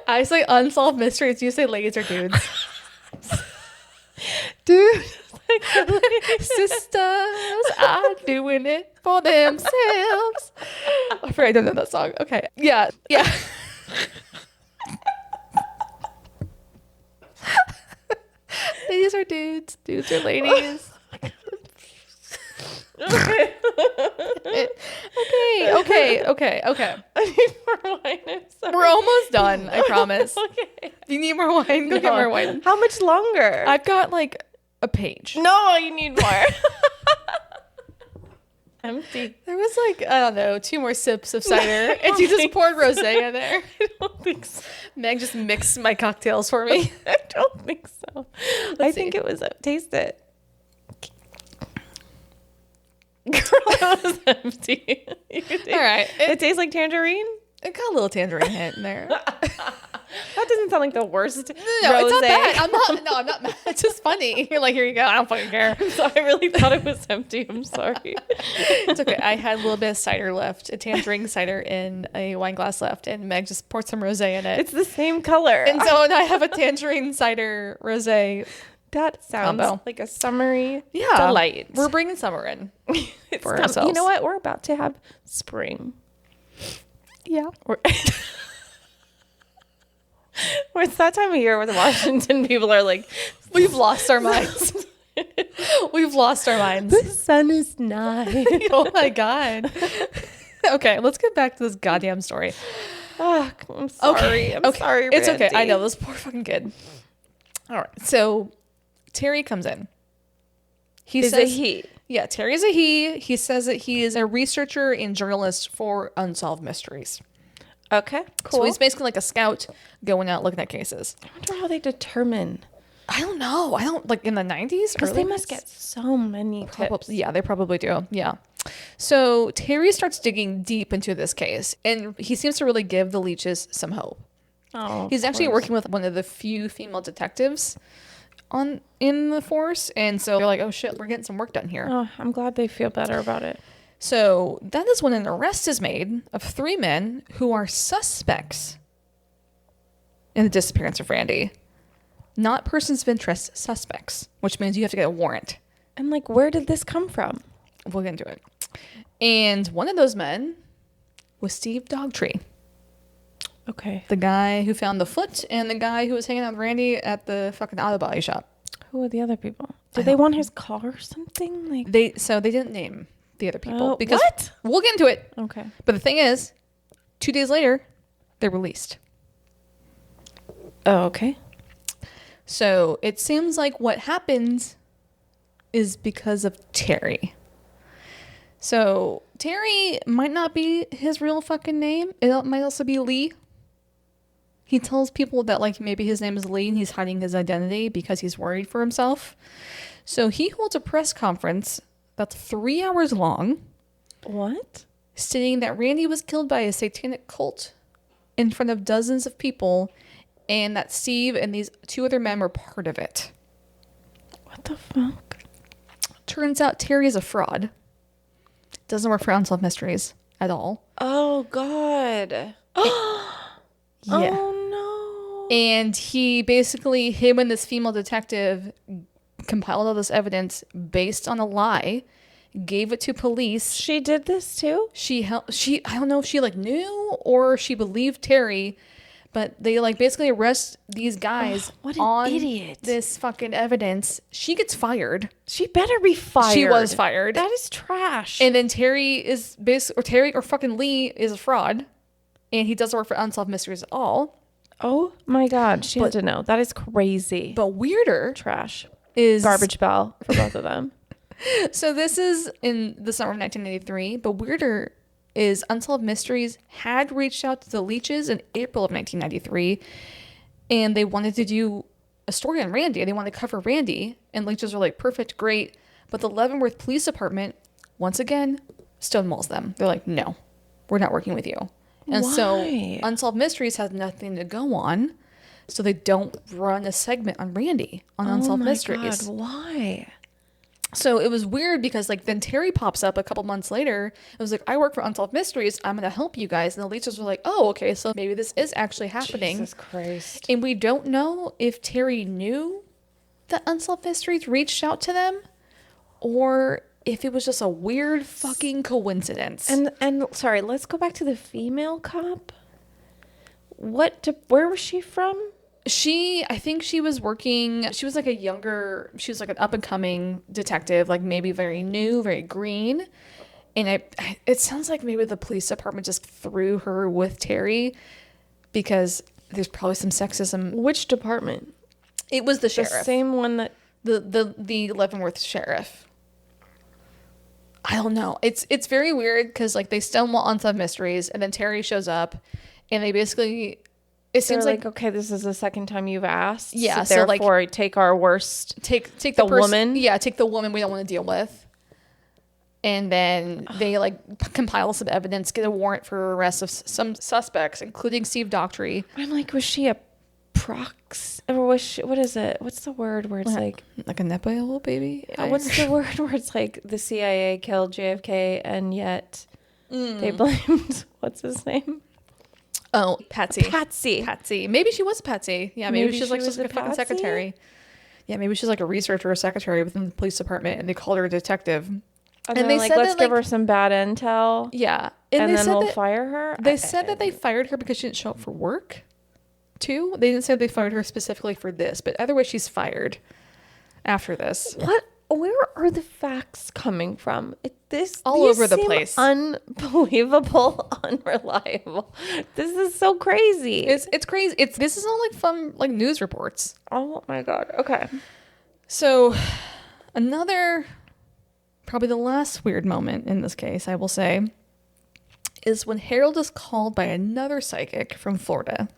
I say Unsolved Mysteries. You say ladies or dudes. Dude. Sisters are doing it for themselves. I forgot I don't know that song. Okay. Yeah. Yeah. Ladies are dudes. Dudes are ladies. Okay. Okay. I need more wine. I'm sorry. We're almost done, I promise. Okay. You need more wine? Go get more wine. How much longer? I've got like a page. No, you need more. Empty. There was like, I don't know, 2 more sips of cider. And you just poured rosé in there. I don't think so. Meg just mixed my cocktails for me. I don't think so. I think it was taste it. Girl, that was empty. All right. It tastes like tangerine. It got a little tangerine hint in there. That doesn't sound like the worst. No, it's not bad. I'm not mad. It's just funny. You're like, here you go. I don't fucking care. So I really thought it was empty. I'm sorry. It's okay. I had a little bit of cider left, a tangerine cider in a wine glass left, and Meg just poured some rosé in it. It's the same color. And so now I have a tangerine cider rosé. That sounds combo. like a summery Yeah. delight. We're bringing summer in It's for come- ourselves. You know what? We're about to have spring. Yeah. Where it's that time of year where the Washington people are like, We've lost our minds. We've lost our minds. the sun is nigh. Oh my God. Okay, let's get back to this goddamn story. Oh, I'm sorry. I'm sorry. It's okay. I Randy. know, this poor fucking kid. All right. So Terry comes in. He Is says a he. Yeah, Terry's a he. He says that he is a researcher and journalist for Unsolved Mysteries. Okay, cool. So he's basically like a scout going out looking at cases. I wonder how they determine. I don't know. I don't like in the 90s? Because they must get so many tips. Probably, yeah, they probably do. Yeah. So Terry starts digging deep into this case, and he seems to really give the Leaches some hope. Oh, He's actually working with one of the few female detectives in the force, and so they're like, oh shit, we're getting some work done here. Oh, I'm glad they feel better about it. So that is when an arrest is made of 3 men who are suspects in the disappearance of Randy. Not persons of interest, suspects, which means you have to get a warrant. And like, where did this come from? We'll get into it. And one of those men was Steve Dogtree, Okay. the guy who found the foot and the guy who was hanging out with Randy at the fucking auto body shop. Who are the other people? Did they want his car or something? Like, They didn't name the other people because what? we'll get into it. Okay. But the thing is, 2 days later, they're released. Oh, okay. So it seems like what happens is because of Terry. So Terry might not be his real fucking name. It might also be Lee. He tells people that like maybe his name is Lee and he's hiding his identity because he's worried for himself. So he holds a press conference that's 3 hours long, What? stating that Randy was killed by a satanic cult in front of dozens of people and that Steve and these 2 other men were part of it. What the fuck? Turns out Terry is a fraud. Doesn't work for Unsolved Mysteries at all. Oh, God. Yeah. Oh, no. And he basically, him and this female detective compiled all this evidence based on a lie, gave it to police. She did this too? I don't know if she like knew or she believed Terry, But they like basically arrest these guys what an on idiot. this fucking evidence. She gets fired. She better be fired. She was fired. That is trash. And then Terry is Terry or fucking Lee is a fraud, and he doesn't work for Unsolved Mysteries at all. Oh my God, she had to know. That is crazy. But weirder Trash. is Garbage bell for both of them. So this is in the summer of 1983, but weirder is Unsolved Mysteries had reached out to the Leaches in April of 1993, and they wanted to do a story on Randy. They wanted to cover Randy, and Leaches were like, perfect, great. But the Leavenworth Police Department, once again, stonewalls them. They're like, no, we're not working with you. And so Unsolved Mysteries has nothing to go on, so they don't run a segment on Randy on Unsolved Mysteries. God, why? So it was weird because like then Terry pops up a couple months later. It was like, I work for Unsolved Mysteries. I'm going to help you guys. And the Leaches were like, oh, okay. So maybe this is actually happening. Jesus Christ. And we don't know if Terry knew that Unsolved Mysteries reached out to them or if it was just a weird fucking coincidence. And sorry, let's go back to the female cop. Where was she from? I think she was working, she was like an up and coming detective, like maybe very new, very green. And it sounds like maybe the police department just threw her with Terry because there's probably some sexism. Which department? It was the sheriff. The same one that... The Leavenworth sheriff. I don't know. It's very weird because like they stonewall Unsolved Mysteries and then Terry shows up and they basically... It seems like okay, this is the second time you've asked. Yeah, so therefore take our worst. Take the woman. Yeah, take the woman we don't want to deal with. And then they like compile some evidence, get a warrant for arrest of some suspects, including Steve Dockery. I'm like, was she a prox or was she? What is it? What's the word where it's like a Nepo baby? What's the word where it's like the CIA killed JFK and yet they blamed what's his name? Oh, Patsy. Patsy. Maybe she was Patsy. Yeah, maybe she's like just a a fucking Patsy? secretary. Yeah, maybe she's like a researcher or a secretary within the police department, and they called her a detective. And they like, let's give her some bad intel. Yeah, and then we'll fire her. They said that they fired her because she didn't show up for work. Too. They didn't say they fired her specifically for this, but either way, she's fired after this. What? Where are the facts coming from? These over the seem place. Unbelievable, unreliable. This is so crazy. It's crazy. This is all like from like news reports. Oh my God. Okay. So another, probably the last weird moment in this case, I will say, is when Harold is called by another psychic from Florida.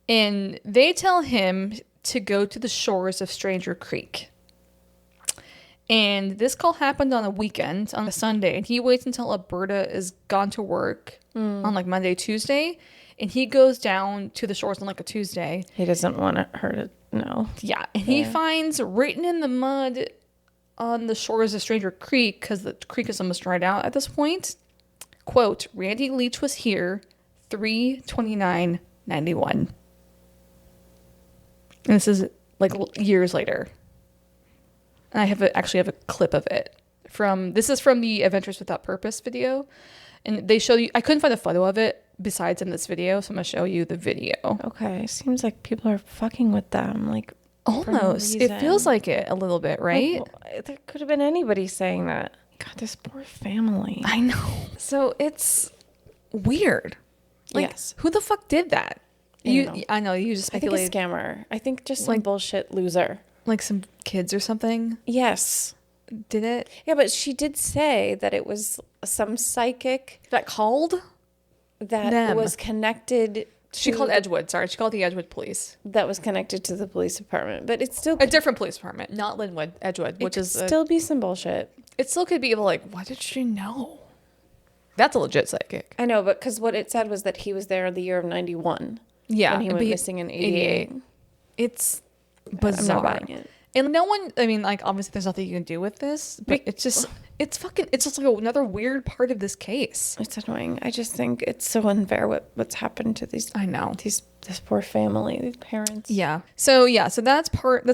And they tell him to go to the shores of Stranger Creek. And this call happened on a weekend, on a Sunday. And he waits until Alberta is gone to work on like Monday, Tuesday. And he goes down to the shores on like a Tuesday. He doesn't want her to know. Yeah. And he finds written in the mud on the shores of Stranger Creek, because the creek is almost dried out at this point, quote, Randy Leach was here 3/29/91. And this is like years later. And I actually have a clip of it this is from the Adventures Without Purpose video. And they show you, I couldn't find a photo of it besides in this video. So I'm going to show you the video. Okay. Seems like people are fucking with them. Like almost. It feels like it a little bit, right? Like, there could have been anybody saying that. God, this poor family. I know. So it's weird. Like, yes. Who the fuck did that? I know. You just speculate. I think a scammer. I think just some bullshit loser. Like some kids or something? Yes. Did it? Yeah, but she did say that it was some psychic that called that was connected. She called Edgewood. Sorry, she called the Edgewood police. That was connected to the police department, but it's still a different police department, not Linwood, Edgewood, which is still be some bullshit. It still could be like, what did she know? That's a legit psychic. I know, but because what it said was that he was there in the year of 91. Yeah, and he went missing in 88. It's bizarre. I'm not buying it. And no one, I mean, like, obviously there's nothing you can do with this, but it's just like another weird part of this case. It's annoying. I just think it's so unfair what's happened to these. I know. This poor family, these parents. Yeah. So that's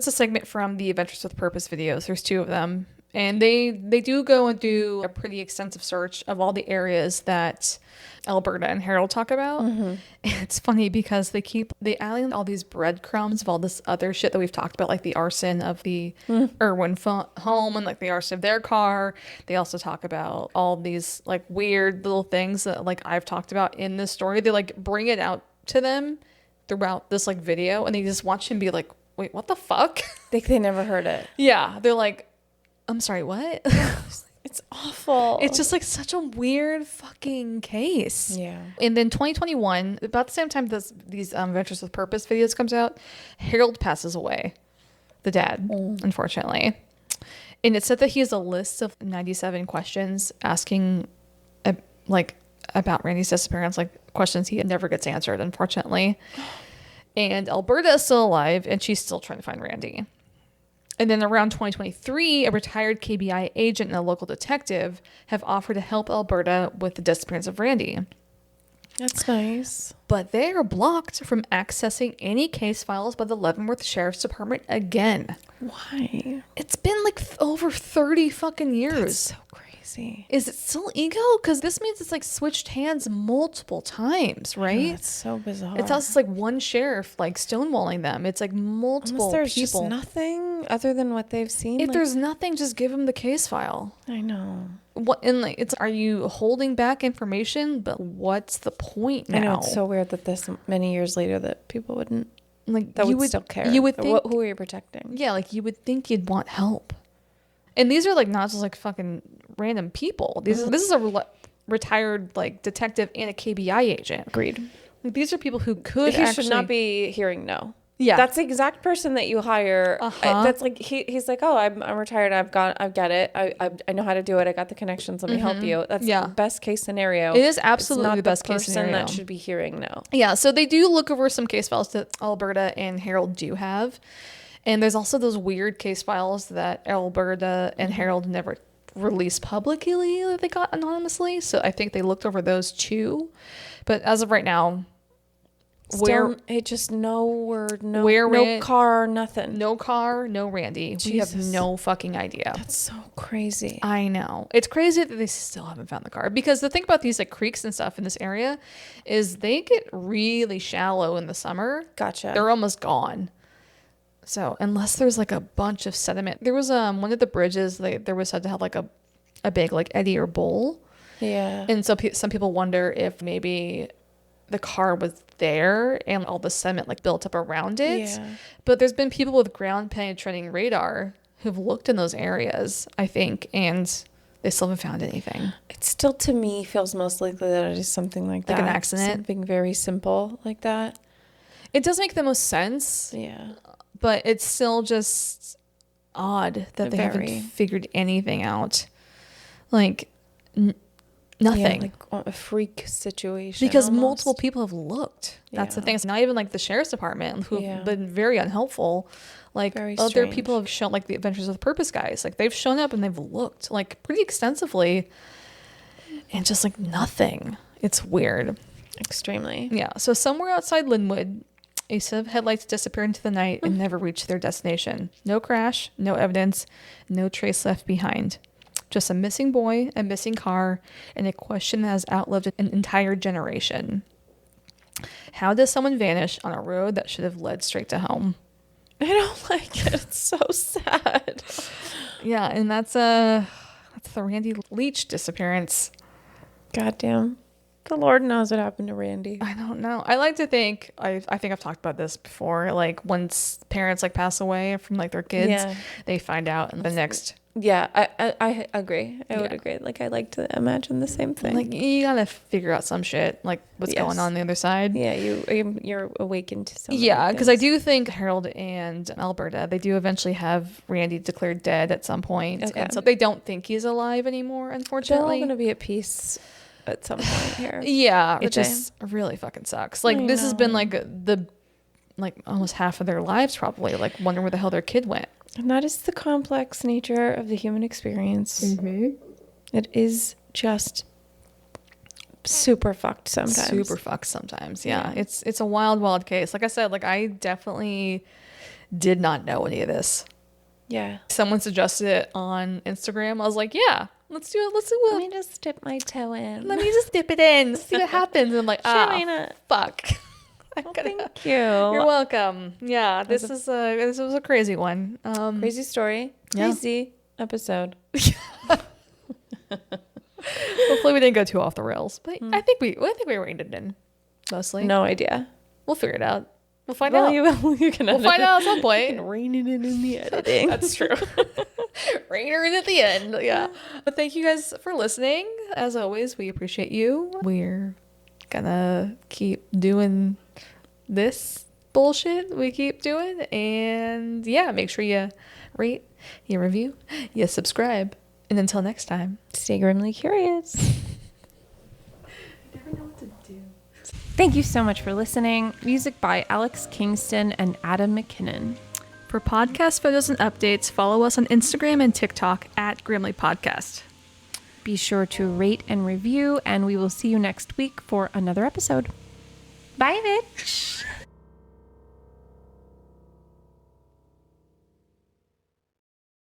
a segment from the Adventures with Purpose videos. There's two of them. And they do go and do a pretty extensive search of all the areas that Alberta and Harold talk about. And it's funny because they add in all these breadcrumbs of all this other shit that we've talked about, like the arson of the Irwin home and like the arson of their car. They also talk about all these like weird little things that like I've talked about in this story. They like bring it out to them throughout this like video, and they just watch him be like, wait, what the fuck? Like they never heard it. Yeah, they're like, I'm sorry, what? It's awful. It's just like such a weird fucking case. Yeah. And then 2021, about the same time these Ventures with Purpose videos comes out, Harold passes away, the dad, unfortunately. And it said that he has a list of 97 questions asking about Randy's disappearance, like questions he never gets answered, unfortunately. And Alberta is still alive, and she's still trying to find Randy. And then around 2023, a retired KBI agent and a local detective have offered to help Alberta with the disappearance of Randy. That's nice. But they are blocked from accessing any case files by the Leavenworth Sheriff's Department again. Why? It's been like over 30 fucking years. That's so crazy. Is it still ego? Because this means it's like switched hands multiple times, right? That's so bizarre. It's also like one sheriff like stonewalling them. It's like multiple Unless there's people. just nothing other than what they've seen. If like, there's nothing, just give them the case file. I know. What and like it's are you holding back information? But what's the point now? I know it's so weird that this many years later that people wouldn't like that you would still care. You would think who are you protecting? yeah, like you would think you'd want help. And these are like not just like fucking random people. This is a retired like detective and a KBI agent. Agreed. Like these are people who could He actually should not be hearing no. Yeah, That's the exact person that you hire. That's like he's like, oh, I'm retired. I get it. I know how to do it. I got the connections. Let me help you. That's the best case scenario. It is absolutely the best case person scenario. that should be hearing no. Yeah, so they do look over some case files that Alberta and Harold do have. And there's also those weird case files that Alberta and Harold never released publicly that they got anonymously. So I think they looked over those too. But as of right now, Still, it just no word, no car, nothing. No car, no Randy. We have no fucking idea. That's so crazy. I know. It's crazy that they still haven't found the car. Because the thing about these like creeks and stuff in this area is they get really shallow in the summer. Gotcha. They're almost gone. So unless there's like a bunch of sediment, there was one of the bridges. There was said to have like a big like eddy or bowl. Yeah. And so some people wonder if maybe the car was there and all the sediment like built up around it. Yeah. But there's been people with ground penetrating radar who've looked in those areas, I think, and they still haven't found anything. It still to me feels most likely that it is something like that. Like an accident. Something very simple like that. It does make the most sense. Yeah. But it's still just odd that they haven't figured anything out. Like, nothing. Yeah, like a freak situation. Because almost. multiple people have looked. That's the thing. It's not even like the sheriff's department who've been very unhelpful. Like other people have shown, like the Adventures with Purpose guys. Like they've shown up and they've looked like pretty extensively. And just like nothing. It's weird. Extremely. Yeah. So somewhere outside Linwood, a set of headlights disappeared into the night and never reached their destination. No crash, no evidence, no trace left behind. Just a missing boy, a missing car, and a question that has outlived an entire generation. How does someone vanish on a road that should have led straight to home? I don't like it. It's so sad. Yeah, and that's the Randy Leach disappearance. Goddamn. The Lord knows what happened to Randy. I don't know. I like to think, I think I've talked about this before, like once parents like pass away from like their kids, they find out in the next. Yeah, I agree. I would agree. Like I like to imagine the same thing. Like you gotta figure out some shit, like what's going on the other side. Yeah, you're awakened to something. Yeah, because I do think Harold and Alberta, they do eventually have Randy declared dead at some point. Okay. And so they don't think he's alive anymore, unfortunately. They're all gonna be at peace at some point here. Yeah, which just really fucking sucks. Like this has been like almost half of their lives probably, like wondering where the hell their kid went. And that is the complex nature of the human experience. Mm-hmm. It is just super fucked sometimes. Yeah. It's a wild case. Like I said, like I definitely did not know any of this. Yeah. Someone suggested it on Instagram. I was like, yeah, let's do it. Let's do Let it. me just dip my toe in. Let me just dip it in. See what happens. And I'm like, Why not? fuck. Well, thank you. You're welcome. Yeah, this was a crazy one. Crazy story. Yeah. Crazy episode. Hopefully we didn't go too off the rails, but I think we reined it in mostly. No idea. We'll figure it out. We'll find out. You can We'll find out at some You point. can rein it in the editing. That's true. Rainer in at the end. Yeah. But thank you guys for listening. As always, we appreciate you. We're gonna keep doing this bullshit we keep doing. And yeah, make sure you rate, you review, you subscribe. And until next time, Stay grimly curious. I never know what to do. Thank you so much for listening. Music by Alex Kingston and Adam McKinnon. For podcast photos and updates, follow us on Instagram and TikTok at Grimly Podcast. Be sure to rate and review, and we will see you next week for another episode. Bye, bitch.